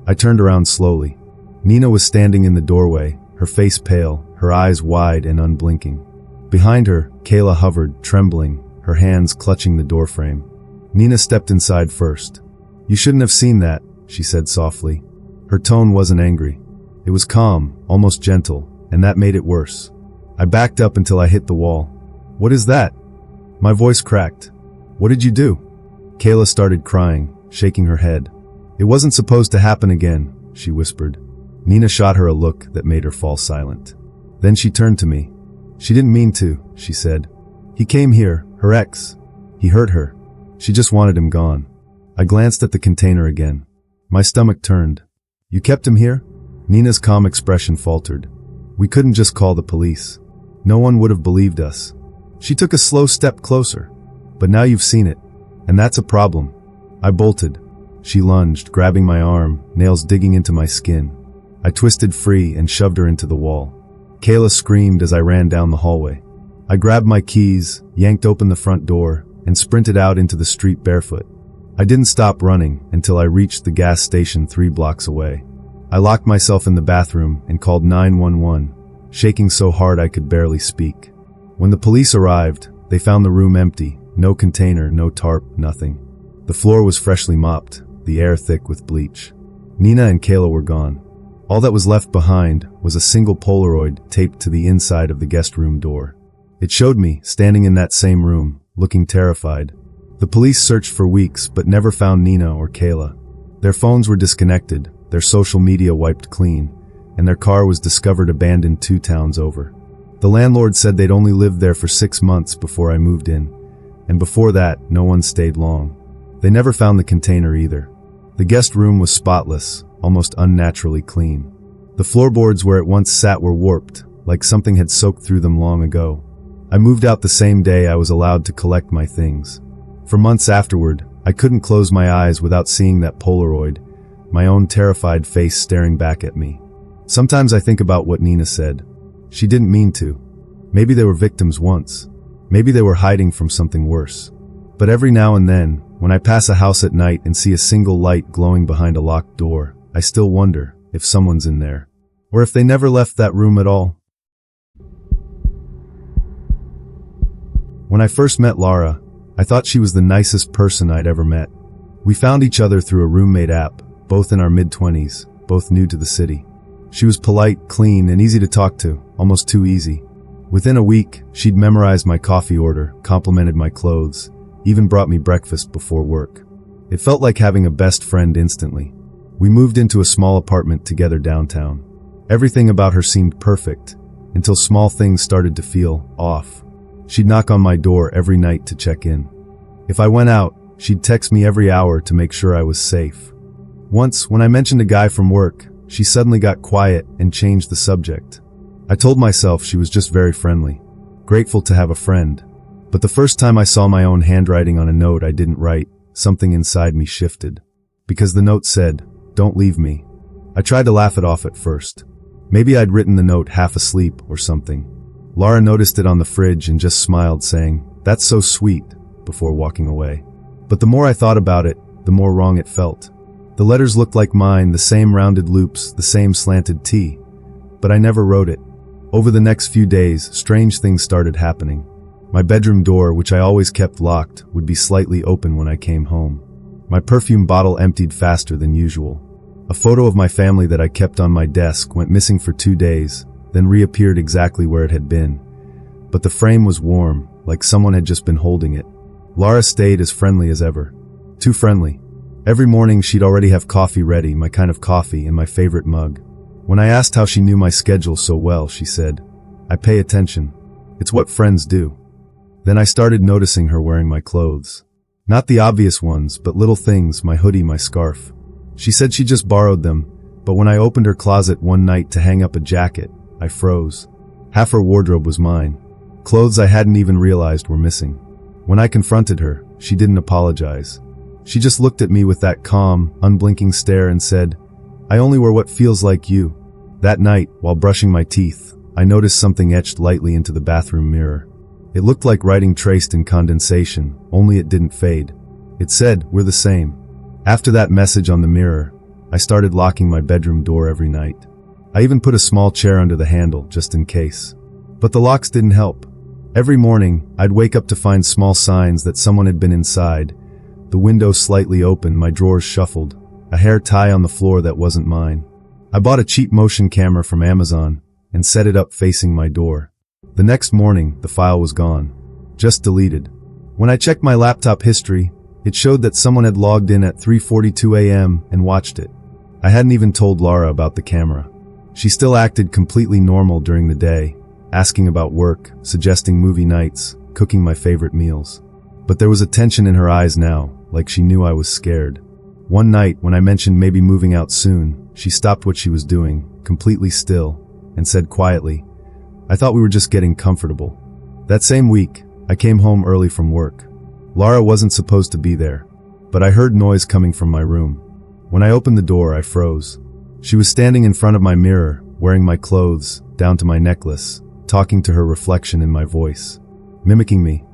I turned around slowly. Nina was standing in the doorway, her face pale, her eyes wide and unblinking. Behind her, Kayla hovered, trembling, her hands clutching the doorframe. Nina stepped inside first. "You shouldn't have seen that," she said softly. Her tone wasn't angry. It was calm, almost gentle, and that made it worse. I backed up until I hit the wall. "What is that?" My voice cracked. "What did you do?" Kayla started crying, shaking her head. "It wasn't supposed to happen again," she whispered. Nina shot her a look that made her fall silent. Then she turned to me. "She didn't mean to," she said. "He came here, her ex. He hurt her. She just wanted him gone." I glanced at the container again. My stomach turned. "You kept him here?" Nina's calm expression faltered. "We couldn't just call the police. No one would have believed us." She took a slow step closer. "But now you've seen it, and that's a problem." I bolted. She lunged, grabbing my arm, nails digging into my skin. I twisted free and shoved her into the wall. Kayla screamed as I ran down the hallway. I grabbed my keys, yanked open the front door, and sprinted out into the street barefoot. I didn't stop running until I reached the gas station 3 blocks away. I locked myself in the bathroom and called 911, shaking so hard I could barely speak. When the police arrived, they found the room empty, no container, no tarp, nothing. The floor was freshly mopped, the air thick with bleach. Nina and Kayla were gone. All that was left behind was a single Polaroid taped to the inside of the guest room door. It showed me, standing in that same room, looking terrified. The police searched for weeks but never found Nina or Kayla. Their phones were disconnected, their social media wiped clean, and their car was discovered abandoned 2 towns over. The landlord said they'd only lived there for 6 months before I moved in, and before that, no one stayed long. They never found the container either. The guest room was spotless, almost unnaturally clean. The floorboards where it once sat were warped, like something had soaked through them long ago. I moved out the same day I was allowed to collect my things. For months afterward, I couldn't close my eyes without seeing that Polaroid, my own terrified face staring back at me. Sometimes I think about what Nina said. She didn't mean to. Maybe they were victims once. Maybe they were hiding from something worse. But every now and then, when I pass a house at night and see a single light glowing behind a locked door, I still wonder if someone's in there. Or if they never left that room at all. When I first met Lara, I thought she was the nicest person I'd ever met. We found each other through a roommate app, both in our mid-20s, both new to the city. She was polite, clean, and easy to talk to, almost too easy. Within a week, she'd memorized my coffee order, complimented my clothes, even brought me breakfast before work. It felt like having a best friend instantly. We moved into a small apartment together downtown. Everything about her seemed perfect, until small things started to feel off. She'd knock on my door every night to check in. If I went out, she'd text me every hour to make sure I was safe. Once, when I mentioned a guy from work, she suddenly got quiet and changed the subject. I told myself she was just very friendly, grateful to have a friend. But the first time I saw my own handwriting on a note I didn't write, something inside me shifted. Because the note said, "Don't leave me." I tried to laugh it off at first. Maybe I'd written the note half asleep or something. Lara noticed it on the fridge and just smiled, saying, "That's so sweet," before walking away. But the more I thought about it, the more wrong it felt. The letters looked like mine, the same rounded loops, the same slanted T. But I never wrote it. Over the next few days, strange things started happening. My bedroom door, which I always kept locked, would be slightly open when I came home. My perfume bottle emptied faster than usual. A photo of my family that I kept on my desk went missing for 2 days, then reappeared exactly where it had been. But the frame was warm, like someone had just been holding it. Lara stayed as friendly as ever. Too friendly. Every morning she'd already have coffee ready, my kind of coffee, in my favorite mug. When I asked how she knew my schedule so well, she said, "I pay attention. It's what friends do." Then I started noticing her wearing my clothes. Not the obvious ones, but little things, my hoodie, my scarf. She said she just borrowed them, but when I opened her closet one night to hang up a jacket, I froze. Half her wardrobe was mine. Clothes I hadn't even realized were missing. When I confronted her, she didn't apologize. She just looked at me with that calm, unblinking stare and said, "I only wear what feels like you." That night, while brushing my teeth, I noticed something etched lightly into the bathroom mirror. It looked like writing traced in condensation, only it didn't fade. It said, "We're the same." After that message on the mirror, I started locking my bedroom door every night. I even put a small chair under the handle, just in case. But the locks didn't help. Every morning, I'd wake up to find small signs that someone had been inside. The window slightly open, my drawers shuffled, a hair tie on the floor that wasn't mine. I bought a cheap motion camera from Amazon and set it up facing my door. The next morning, the file was gone. Just deleted. When I checked my laptop history, it showed that someone had logged in at 3:42 a.m. and watched it. I hadn't even told Lara about the camera. She still acted completely normal during the day, asking about work, suggesting movie nights, cooking my favorite meals. But there was a tension in her eyes now, like she knew I was scared. One night, when I mentioned maybe moving out soon, she stopped what she was doing, completely still, and said quietly, "I thought we were just getting comfortable." That same week, I came home early from work. Lara wasn't supposed to be there, but I heard noise coming from my room. When I opened the door, I froze. She was standing in front of my mirror, wearing my clothes, down to my necklace, talking to her reflection in my voice, mimicking me.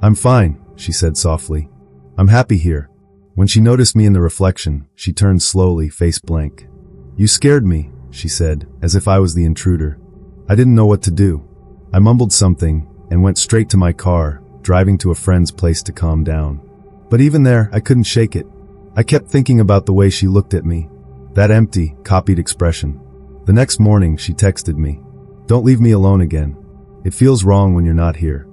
"I'm fine," she said softly. "I'm happy here." When she noticed me in the reflection, she turned slowly, face blank. "You scared me," she said, as if I was the intruder. I didn't know what to do. I mumbled something and went straight to my car, driving to a friend's place to calm down. But even there, I couldn't shake it. I kept thinking about the way she looked at me. That empty, copied expression. The next morning, she texted me, "Don't leave me alone again. It feels wrong when you're not here."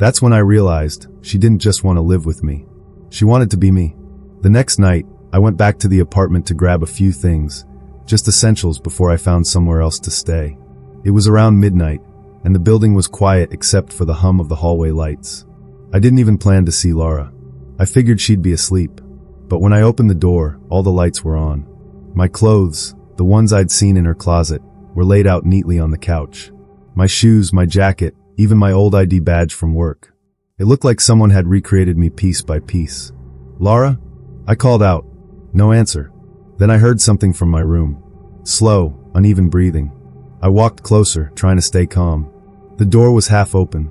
That's when I realized she didn't just want to live with me. She wanted to be me. The next night, I went back to the apartment to grab a few things, just essentials before I found somewhere else to stay. It was around midnight, and the building was quiet except for the hum of the hallway lights. I didn't even plan to see Laura. I figured she'd be asleep. But when I opened the door, all the lights were on. My clothes, the ones I'd seen in her closet, were laid out neatly on the couch. My shoes, my jacket, even my old ID badge from work. It looked like someone had recreated me piece by piece. "Laura?" I called out. No answer. Then I heard something from my room. Slow, uneven breathing. I walked closer, trying to stay calm. The door was half open.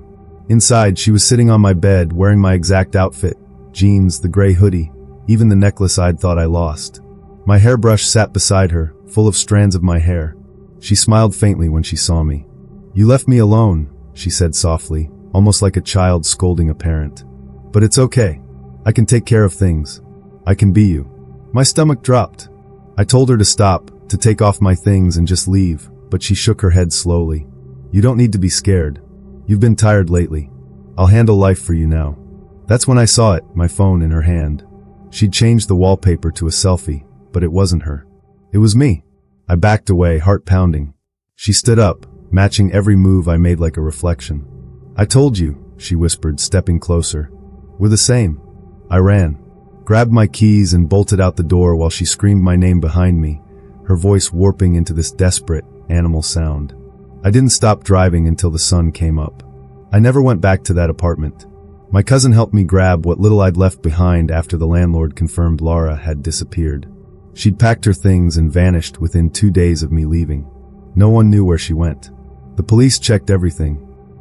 Inside, she was sitting on my bed, wearing my exact outfit. Jeans, the gray hoodie, even the necklace I'd thought I lost. My hairbrush sat beside her, full of strands of my hair. She smiled faintly when she saw me. "You left me alone," she said softly, almost like a child scolding a parent. "But it's okay. I can take care of things. I can be you." My stomach dropped. I told her to stop, to take off my things and just leave, but she shook her head slowly. "You don't need to be scared. You've been tired lately. I'll handle life for you now." That's when I saw it, my phone in her hand. She'd changed the wallpaper to a selfie, but it wasn't her. It was me. I backed away, heart pounding. She stood up, matching every move I made like a reflection. "I told you," she whispered, stepping closer. "We're the same." I ran, grabbed my keys and bolted out the door while she screamed my name behind me, her voice warping into this desperate, animal sound. I didn't stop driving until the sun came up. I never went back to that apartment. My cousin helped me grab what little I'd left behind after the landlord confirmed Laura had disappeared. She'd packed her things and vanished within 2 days of me leaving. No one knew where she went. The police checked everything.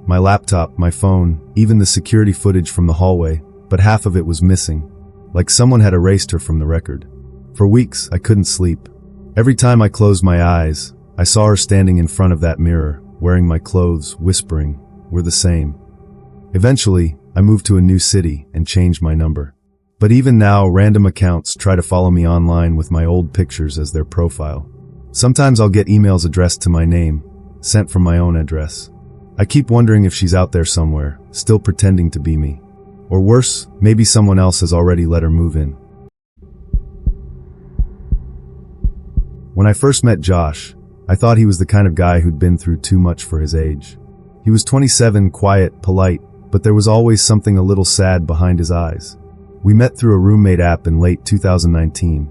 My laptop, my phone, even the security footage from the hallway, but half of it was missing. Like someone had erased her from the record. For weeks, I couldn't sleep. Every time I closed my eyes, I saw her standing in front of that mirror, wearing my clothes, whispering, "We're the same." Eventually, I moved to a new city and changed my number. But even now, random accounts try to follow me online with my old pictures as their profile. Sometimes I'll get emails addressed to my name, sent from my own address. I keep wondering if she's out there somewhere, still pretending to be me. Or worse, maybe someone else has already let her move in. When I first met Josh, I thought he was the kind of guy who'd been through too much for his age. He was 27, quiet, polite, but there was always something a little sad behind his eyes. We met through a roommate app in late 2019.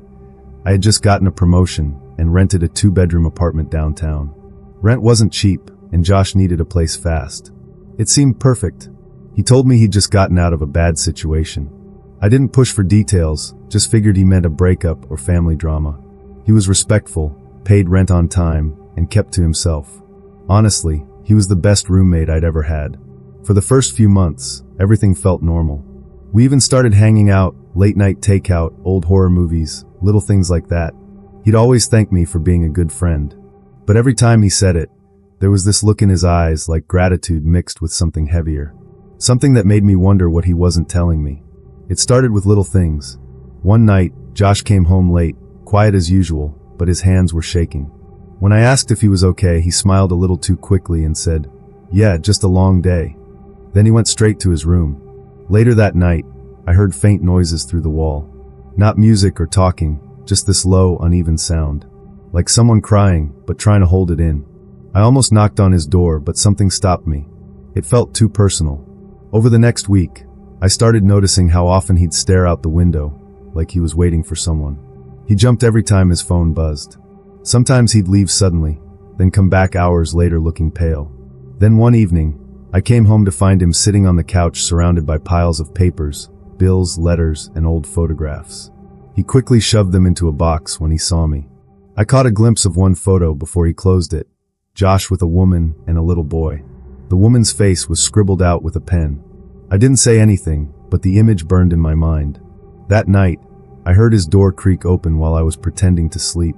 I had just gotten a promotion and rented a 2-bedroom apartment downtown. Rent wasn't cheap, and Josh needed a place fast. It seemed perfect. He told me he'd just gotten out of a bad situation. I didn't push for details, just figured he meant a breakup or family drama. He was respectful, paid rent on time, and kept to himself. Honestly, he was the best roommate I'd ever had. For the first few months, everything felt normal. We even started hanging out, late-night takeout, old horror movies, little things like that. He'd always thank me for being a good friend. But every time he said it, there was this look in his eyes like gratitude mixed with something heavier. Something that made me wonder what he wasn't telling me. It started with little things. One night, Josh came home late, quiet as usual, but his hands were shaking. When I asked if he was okay, he smiled a little too quickly and said, "Yeah, just a long day." Then he went straight to his room. Later that night, I heard faint noises through the wall. Not music or talking, just this low, uneven sound. Like someone crying, but trying to hold it in. I almost knocked on his door, but something stopped me. It felt too personal. Over the next week, I started noticing how often he'd stare out the window, like he was waiting for someone. He jumped every time his phone buzzed. Sometimes he'd leave suddenly, then come back hours later looking pale. Then one evening, I came home to find him sitting on the couch surrounded by piles of papers, bills, letters, and old photographs. He quickly shoved them into a box when he saw me. I caught a glimpse of one photo before he closed it. Josh with a woman and a little boy. The woman's face was scribbled out with a pen. I didn't say anything, but the image burned in my mind. That night, I heard his door creak open while I was pretending to sleep.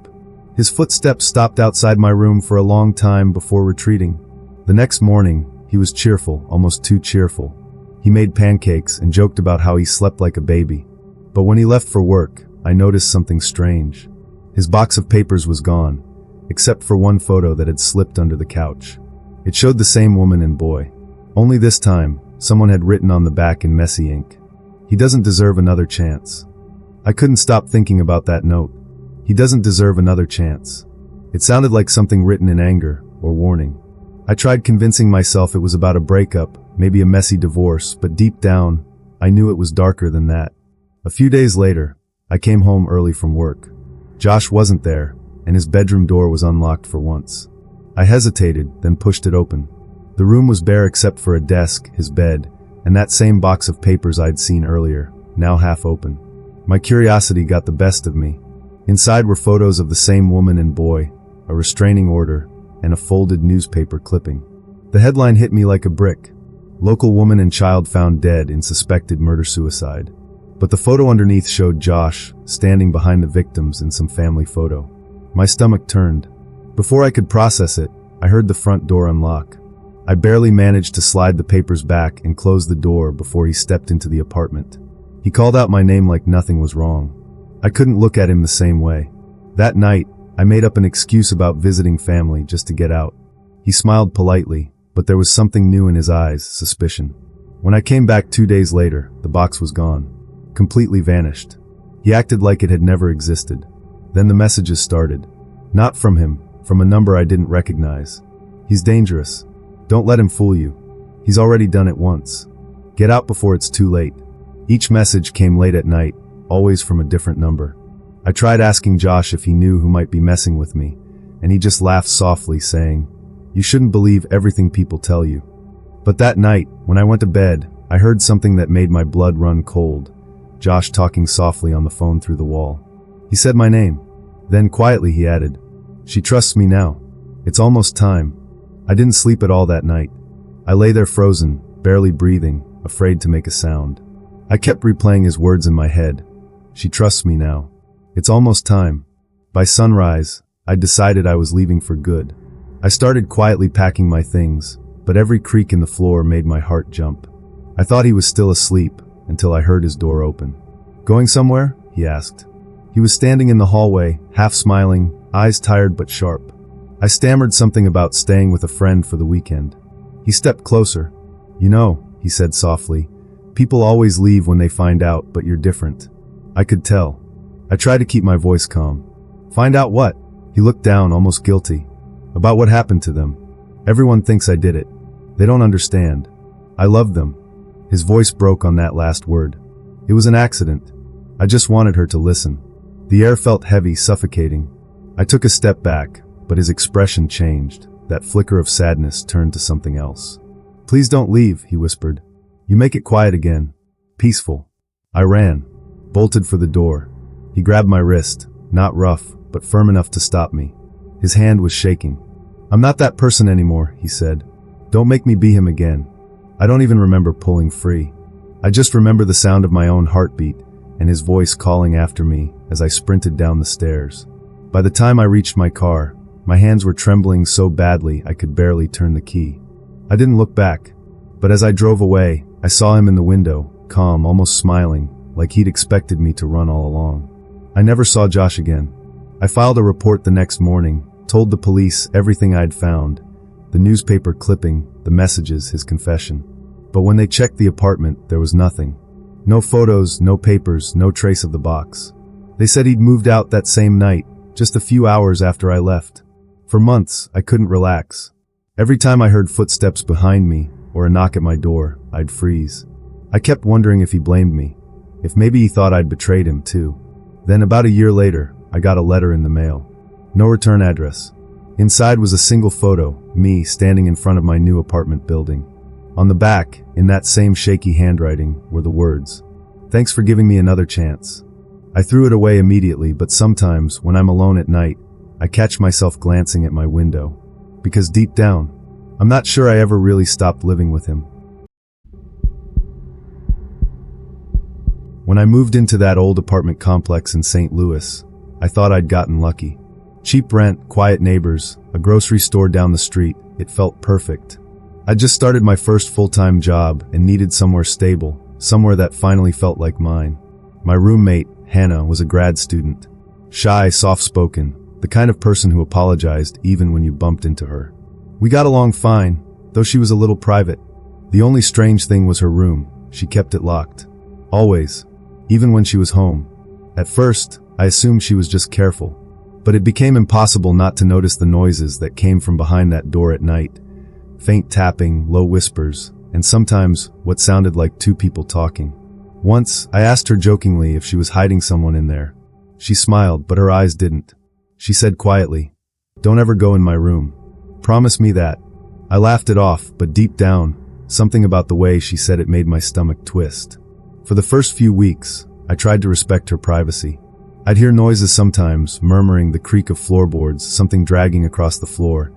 His footsteps stopped outside my room for a long time before retreating. The next morning, he was cheerful, almost too cheerful. He made pancakes and joked about how he slept like a baby. But when he left for work, I noticed something strange. His box of papers was gone, except for one photo that had slipped under the couch. It showed the same woman and boy. Only this time, someone had written on the back in messy ink. He doesn't deserve another chance. I couldn't stop thinking about that note. He doesn't deserve another chance. It sounded like something written in anger or warning. I tried convincing myself it was about a breakup, maybe a messy divorce, but deep down, I knew it was darker than that. A few days later, I came home early from work. Josh wasn't there, and his bedroom door was unlocked for once. I hesitated, then pushed it open. The room was bare except for a desk, his bed, and that same box of papers I'd seen earlier, now half open. My curiosity got the best of me. Inside were photos of the same woman and boy, a restraining order, and a folded newspaper clipping. The headline hit me like a brick. Local woman and child found dead in suspected murder-suicide. But the photo underneath showed Josh, standing behind the victims in some family photo. My stomach turned. Before I could process it, I heard the front door unlock. I barely managed to slide the papers back and close the door before he stepped into the apartment. He called out my name like nothing was wrong. I couldn't look at him the same way. That night, I made up an excuse about visiting family just to get out. He smiled politely, but there was something new in his eyes, suspicion. When I came back 2 days later, the box was gone. Completely vanished. He acted like it had never existed. Then the messages started. Not from him, from a number I didn't recognize. He's dangerous. Don't let him fool you. He's already done it once. Get out before it's too late. Each message came late at night, always from a different number. I tried asking Josh if he knew who might be messing with me, and he just laughed softly, saying, "You shouldn't believe everything people tell you." But that night, when I went to bed, I heard something that made my blood run cold. Josh talking softly on the phone through the wall. He said my name. Then quietly he added, "She trusts me now. It's almost time." I didn't sleep at all that night. I lay there frozen, barely breathing, afraid to make a sound. I kept replaying his words in my head. She trusts me now. It's almost time. By sunrise, I decided I was leaving for good. I started quietly packing my things, but every creak in the floor made my heart jump. I thought he was still asleep until I heard his door open. "Going somewhere?" he asked. He was standing in the hallway, half smiling, eyes tired but sharp. I stammered something about staying with a friend for the weekend. He stepped closer. "You know," he said softly, "people always leave when they find out, but you're different." I could tell. I tried to keep my voice calm. "Find out what?" He looked down, almost guilty. "About what happened to them. Everyone thinks I did it. They don't understand. I love them." His voice broke on that last word. "It was an accident. I just wanted her to listen." The air felt heavy, suffocating. I took a step back, but his expression changed. That flicker of sadness turned to something else. "Please don't leave," he whispered. "You make it quiet again. Peaceful." I ran, bolted for the door. He grabbed my wrist, not rough, but firm enough to stop me. His hand was shaking. "I'm not that person anymore," he said. "Don't make me be him again." I don't even remember pulling free. I just remember the sound of my own heartbeat and his voice calling after me as I sprinted down the stairs. By the time I reached my car, my hands were trembling so badly I could barely turn the key. I didn't look back, but as I drove away, I saw him in the window, calm, almost smiling, like he'd expected me to run all along. I never saw Josh again. I filed a report the next morning, told the police everything I'd found, the newspaper clipping, the messages, his confession. But when they checked the apartment, there was nothing. No photos, no papers, no trace of the box. They said he'd moved out that same night, just a few hours after I left. For months, I couldn't relax. Every time I heard footsteps behind me or a knock at my door, I'd freeze. I kept wondering if he blamed me, if maybe he thought I'd betrayed him too. Then about a year later, I got a letter in the mail. No return address. Inside was a single photo, me standing in front of my new apartment building. On the back, in that same shaky handwriting, were the words, "Thanks for giving me another chance." I threw it away immediately, but sometimes, when I'm alone at night, I catch myself glancing at my window. Because deep down, I'm not sure I ever really stopped living with him. When I moved into that old apartment complex in St. Louis, I thought I'd gotten lucky. Cheap rent, quiet neighbors, a grocery store down the street, it felt perfect. I just started my first full-time job and needed somewhere stable, somewhere that finally felt like mine. My roommate, Hannah, was a grad student. Shy, soft-spoken, the kind of person who apologized even when you bumped into her. We got along fine, though she was a little private. The only strange thing was her room. She kept it locked. Always. Even when she was home. At first, I assumed she was just careful. But it became impossible not to notice the noises that came from behind that door at night. Faint tapping, low whispers, and sometimes what sounded like two people talking. Once, I asked her jokingly if she was hiding someone in there. She smiled, but her eyes didn't. She said quietly, "Don't ever go in my room. Promise me that." I laughed it off, but deep down, something about the way she said it made my stomach twist. For the first few weeks, I tried to respect her privacy. I'd hear noises sometimes, murmuring, the creak of floorboards, something dragging across the floor.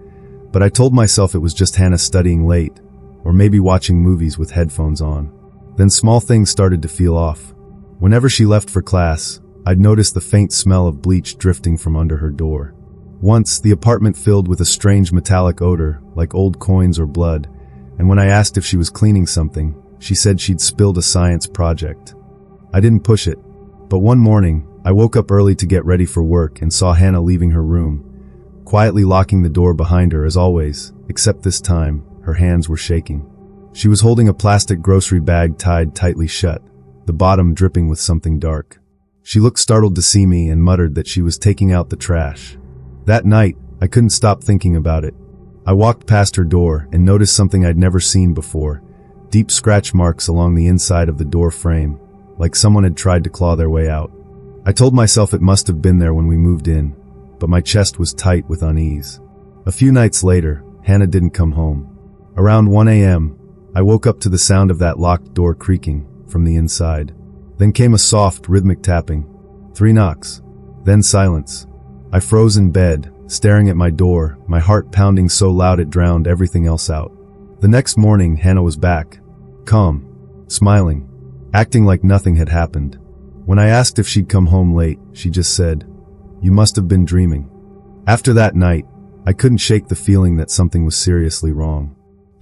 But I told myself it was just Hannah studying late, or maybe watching movies with headphones on. Then small things started to feel off. Whenever she left for class, I'd notice the faint smell of bleach drifting from under her door. Once, the apartment filled with a strange metallic odor, like old coins or blood, and when I asked if she was cleaning something, she said she'd spilled a science project. I didn't push it, but one morning, I woke up early to get ready for work and saw Hannah leaving her room, quietly locking the door behind her as always, except this time, her hands were shaking. She was holding a plastic grocery bag tied tightly shut, the bottom dripping with something dark. She looked startled to see me and muttered that she was taking out the trash. That night, I couldn't stop thinking about it. I walked past her door and noticed something I'd never seen before, deep scratch marks along the inside of the door frame, like someone had tried to claw their way out. I told myself it must have been there when we moved in, but my chest was tight with unease. A few nights later, Hannah didn't come home. Around 1 a.m., I woke up to the sound of that locked door creaking from the inside. Then came a soft, rhythmic tapping. 3 knocks. Then silence. I froze in bed, staring at my door, my heart pounding so loud it drowned everything else out. The next morning, Hannah was back. Calm. Smiling. Acting like nothing had happened. When I asked if she'd come home late, she just said, "You must have been dreaming." After that night, I couldn't shake the feeling that something was seriously wrong.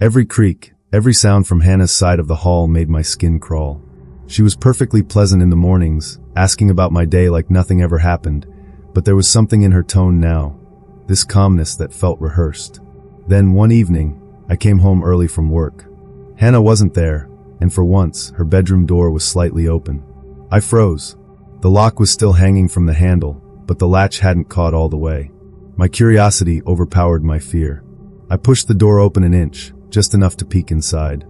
Every creak, every sound from Hannah's side of the hall made my skin crawl. She was perfectly pleasant in the mornings, asking about my day like nothing ever happened, but there was something in her tone now, this calmness that felt rehearsed. Then one evening, I came home early from work. Hannah wasn't there, and for once, her bedroom door was slightly open. I froze. The lock was still hanging from the handle, but the latch hadn't caught all the way. My curiosity overpowered my fear. I pushed the door open an inch, just enough to peek inside.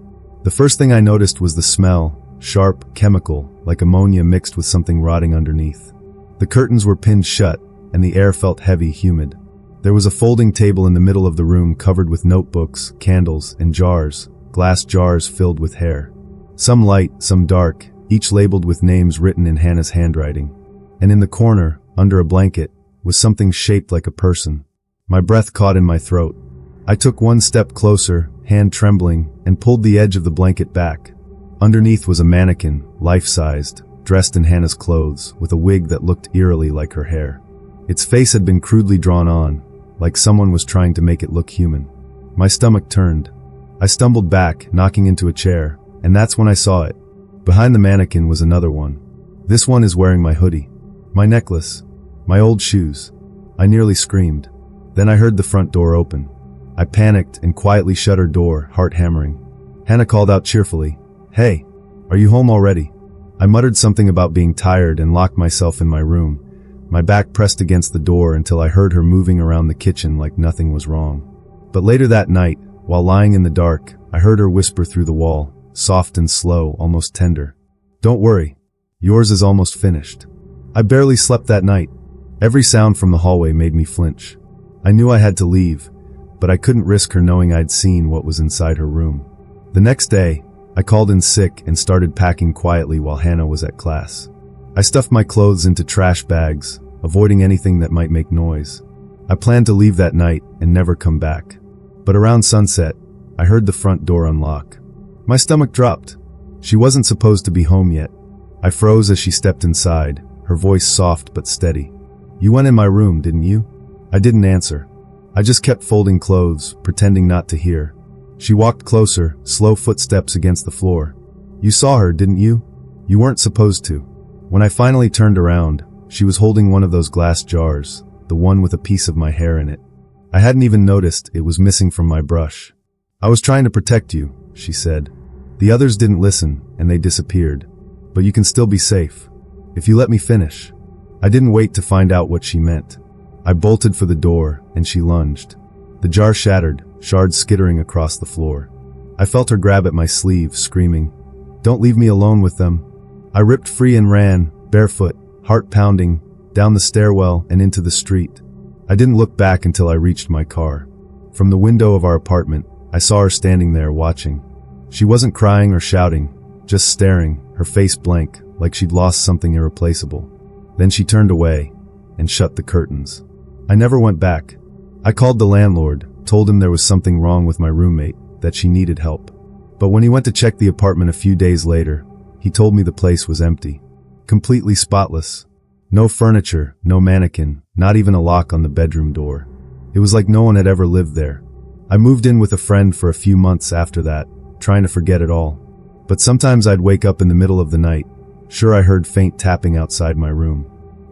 The first thing I noticed was the smell, sharp, chemical, like ammonia mixed with something rotting underneath. The curtains were pinned shut, and the air felt heavy, humid. There was a folding table in the middle of the room covered with notebooks, candles, and jars, glass jars filled with hair. Some light, some dark, each labeled with names written in Hannah's handwriting. And in the corner, under a blanket, was something shaped like a person. My breath caught in my throat. I took one step closer, hand trembling, and pulled the edge of the blanket back. Underneath was a mannequin, life-sized, dressed in Hannah's clothes, with a wig that looked eerily like her hair. Its face had been crudely drawn on, like someone was trying to make it look human. My stomach turned. I stumbled back, knocking into a chair, and that's when I saw it. Behind the mannequin was another one. This one is wearing my hoodie, my necklace, my old shoes. I nearly screamed. Then I heard the front door open. I panicked and quietly shut her door, heart hammering. Hannah called out cheerfully, "Hey, are you home already?" I muttered something about being tired and locked myself in my room, my back pressed against the door until I heard her moving around the kitchen like nothing was wrong. But later that night, while lying in the dark, I heard her whisper through the wall, soft and slow, almost tender. "Don't worry. Yours is almost finished." I barely slept that night. Every sound from the hallway made me flinch. I knew I had to leave, but I couldn't risk her knowing I'd seen what was inside her room. The next day, I called in sick and started packing quietly while Hannah was at class. I stuffed my clothes into trash bags, avoiding anything that might make noise. I planned to leave that night and never come back. But around sunset, I heard the front door unlock. My stomach dropped. She wasn't supposed to be home yet. I froze as she stepped inside, her voice soft but steady. "You went in my room, didn't you?" I didn't answer. I just kept folding clothes, pretending not to hear. She walked closer, slow footsteps against the floor. "You saw her, didn't you? You weren't supposed to." When I finally turned around, she was holding one of those glass jars, the one with a piece of my hair in it. I hadn't even noticed it was missing from my brush. "I was trying to protect you," she said. The others didn't listen, and they disappeared. But you can still be safe. If you let me finish. I didn't wait to find out what she meant. I bolted for the door, and she lunged. The jar shattered, shards skittering across the floor. I felt her grab at my sleeve, screaming, "Don't leave me alone with them." I ripped free and ran, barefoot, heart pounding, down the stairwell and into the street. I didn't look back until I reached my car. From the window of our apartment, I saw her standing there watching. She wasn't crying or shouting, just staring, her face blank, like she'd lost something irreplaceable. Then she turned away and shut the curtains. I never went back. I called the landlord, told him there was something wrong with my roommate, that she needed help. But when he went to check the apartment a few days later, he told me the place was empty. Completely spotless. No furniture, no mannequin, not even a lock on the bedroom door. It was like no one had ever lived there. I moved in with a friend for a few months after that, trying to forget it all. But sometimes I'd wake up in the middle of the night, sure I heard faint tapping outside my room.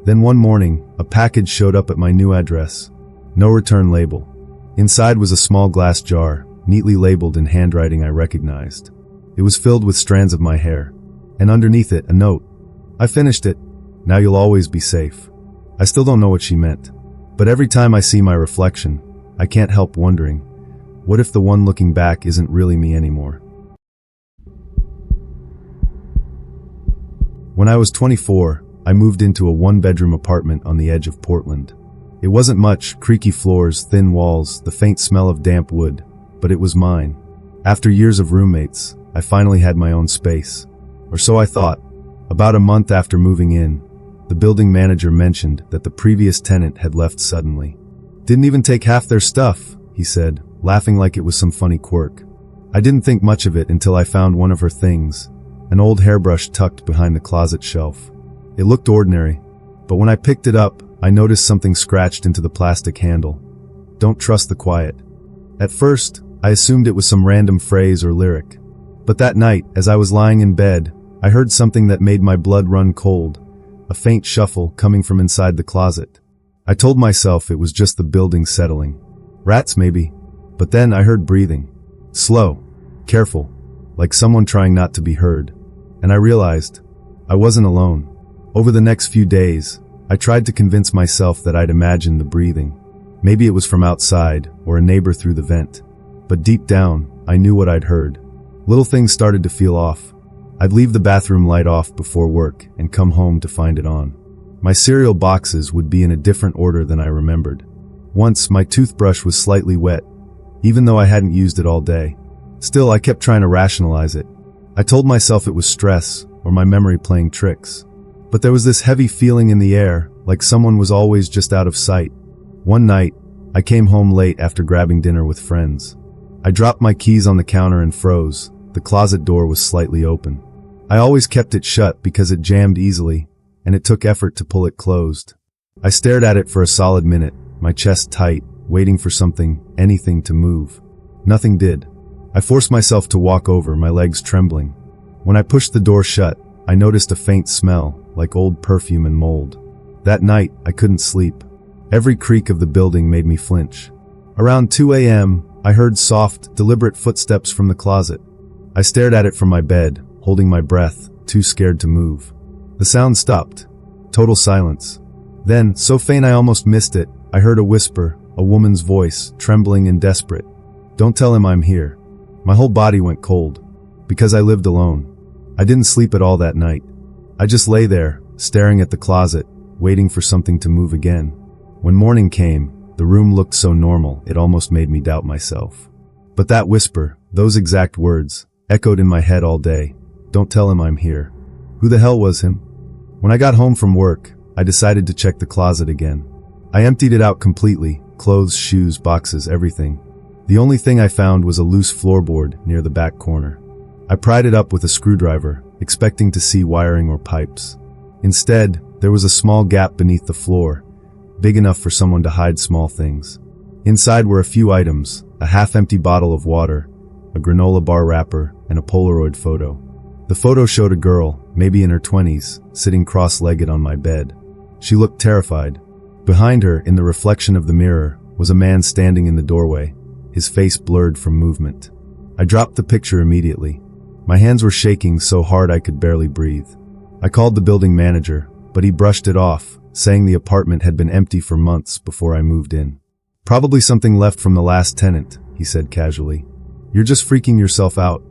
Then one morning, a package showed up at my new address. No return label. Inside was a small glass jar, neatly labeled in handwriting I recognized. It was filled with strands of my hair. And underneath it, a note. "I finished it. Now you'll always be safe." I still don't know what she meant. But every time I see my reflection, I can't help wondering, what if the one looking back isn't really me anymore? When I was 24, I moved into a one-bedroom apartment on the edge of Portland. It wasn't much, creaky floors, thin walls, the faint smell of damp wood, but it was mine. After years of roommates, I finally had my own space. Or so I thought. About a month after moving in, the building manager mentioned that the previous tenant had left suddenly. "Didn't even take half their stuff," he said, laughing like it was some funny quirk. I didn't think much of it until I found one of her things, an old hairbrush tucked behind the closet shelf. It looked ordinary, but when I picked it up, I noticed something scratched into the plastic handle. "Don't trust the quiet." At first, I assumed it was some random phrase or lyric. But that night, as I was lying in bed, I heard something that made my blood run cold, a faint shuffle coming from inside the closet. I told myself it was just the building settling. Rats maybe. But then I heard breathing. Slow, careful, like someone trying not to be heard. And I realized I wasn't alone. Over the next few days, I tried to convince myself that I'd imagined the breathing. Maybe it was from outside or a neighbor through the vent. But deep down, I knew what I'd heard. Little things started to feel off. I'd leave the bathroom light off before work and come home to find it on. My cereal boxes would be in a different order than I remembered. Once, my toothbrush was slightly wet, even though I hadn't used it all day. Still, I kept trying to rationalize it. I told myself it was stress or my memory playing tricks. But there was this heavy feeling in the air, like someone was always just out of sight. One night, I came home late after grabbing dinner with friends. I dropped my keys on the counter and froze. The closet door was slightly open. I always kept it shut because it jammed easily, and it took effort to pull it closed. I stared at it for a solid minute, my chest tight, waiting for something, anything to move. Nothing did. I forced myself to walk over, my legs trembling. When I pushed the door shut, I noticed a faint smell, like old perfume and mold. That night, I couldn't sleep. Every creak of the building made me flinch. Around 2 a.m., I heard soft, deliberate footsteps from the closet. I stared at it from my bed, holding my breath, too scared to move. The sound stopped. Total silence. Then, so faint I almost missed it, I heard a whisper, a woman's voice, trembling and desperate. "Don't tell him I'm here." My whole body went cold. Because I lived alone. I didn't sleep at all that night. I just lay there, staring at the closet, waiting for something to move again. When morning came, the room looked so normal, it almost made me doubt myself. But that whisper, those exact words, echoed in my head all day. "Don't tell him I'm here." Who the hell was him? When I got home from work, I decided to check the closet again. I emptied it out completely, clothes, shoes, boxes, everything. The only thing I found was a loose floorboard near the back corner. I pried it up with a screwdriver, expecting to see wiring or pipes. Instead, there was a small gap beneath the floor, big enough for someone to hide small things. Inside were a few items, a half-empty bottle of water, a granola bar wrapper, and a Polaroid photo. The photo showed a girl, maybe in her 20s, sitting cross-legged on my bed. She looked terrified. Behind her, in the reflection of the mirror, was a man standing in the doorway, his face blurred from movement. I dropped the picture immediately. My hands were shaking so hard I could barely breathe. I called the building manager, but he brushed it off, saying the apartment had been empty for months before I moved in. Probably something left from the last tenant, he said casually. You're just freaking yourself out.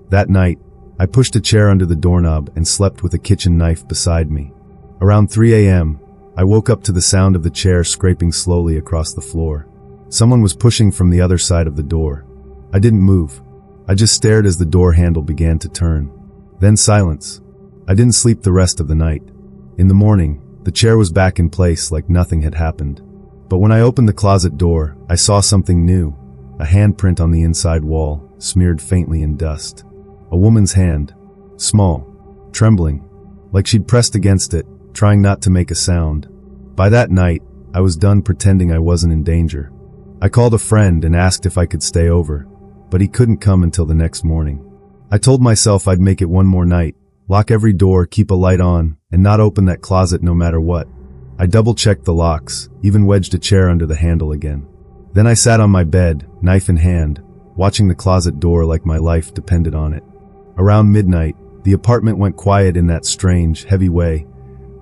That night, I pushed a chair under the doorknob and slept with a kitchen knife beside me. Around 3 a.m., I woke up to the sound of the chair scraping slowly across the floor. Someone was pushing from the other side of the door. I didn't move. I just stared as the door handle began to turn. Then silence. I didn't sleep the rest of the night. In the morning, the chair was back in place like nothing had happened. But when I opened the closet door, I saw something new. A handprint on the inside wall, smeared faintly in dust. A woman's hand. Small. Trembling. Like she'd pressed against it, trying not to make a sound. By that night, I was done pretending I wasn't in danger. I called a friend and asked if I could stay over, but he couldn't come until the next morning. I told myself I'd make it one more night, lock every door, keep a light on, and not open that closet no matter what. I double-checked the locks, even wedged a chair under the handle again. Then I sat on my bed, knife in hand, watching the closet door like my life depended on it. Around midnight, the apartment went quiet in that strange, heavy way,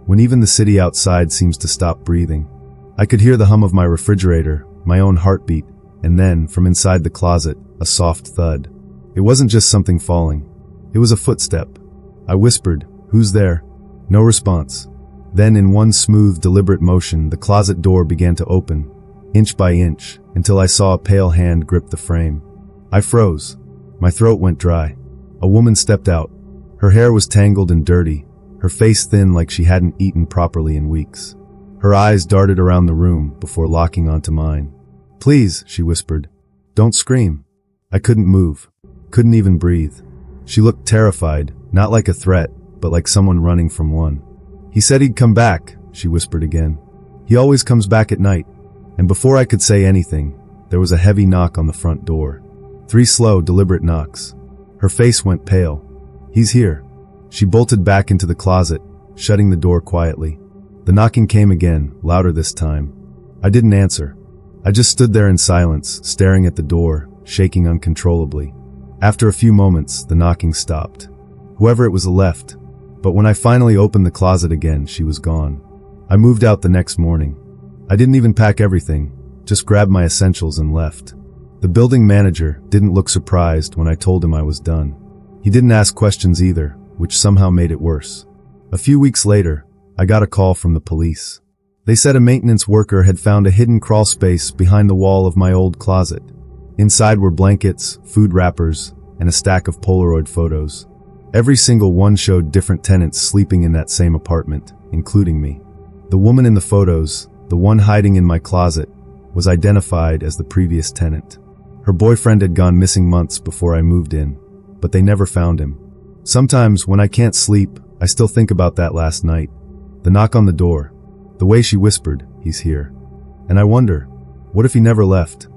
when even the city outside seems to stop breathing. I could hear the hum of my refrigerator, my own heartbeat, and then, from inside the closet, a soft thud. It wasn't just something falling. It was a footstep. I whispered, "Who's there?" No response. Then, in one smooth, deliberate motion, the closet door began to open, inch by inch, until I saw a pale hand grip the frame. I froze. My throat went dry. A woman stepped out. Her hair was tangled and dirty, her face thin like she hadn't eaten properly in weeks. Her eyes darted around the room before locking onto mine. "Please," she whispered. "Don't scream." I couldn't move. Couldn't even breathe. She looked terrified, not like a threat, but like someone running from one. "He said he'd come back," she whispered again. "He always comes back at night." And before I could say anything, there was a heavy knock on the front door. 3 slow, deliberate knocks. Her face went pale. "He's here." She bolted back into the closet, shutting the door quietly. The knocking came again, louder this time. I didn't answer. I just stood there in silence, staring at the door, shaking uncontrollably. After a few moments, the knocking stopped. Whoever it was left. But when I finally opened the closet again, she was gone. I moved out the next morning. I didn't even pack everything, just grabbed my essentials and left. The building manager didn't look surprised when I told him I was done. He didn't ask questions either, which somehow made it worse. A few weeks later, I got a call from the police. They said a maintenance worker had found a hidden crawl space behind the wall of my old closet. Inside were blankets, food wrappers, and a stack of Polaroid photos. Every single one showed different tenants sleeping in that same apartment, including me. The woman in the photos, the one hiding in my closet, was identified as the previous tenant. Her boyfriend had gone missing months before I moved in, but they never found him. Sometimes, when I can't sleep, I still think about that last night. The knock on the door. The way she whispered, "He's here." And I wonder, what if he never left?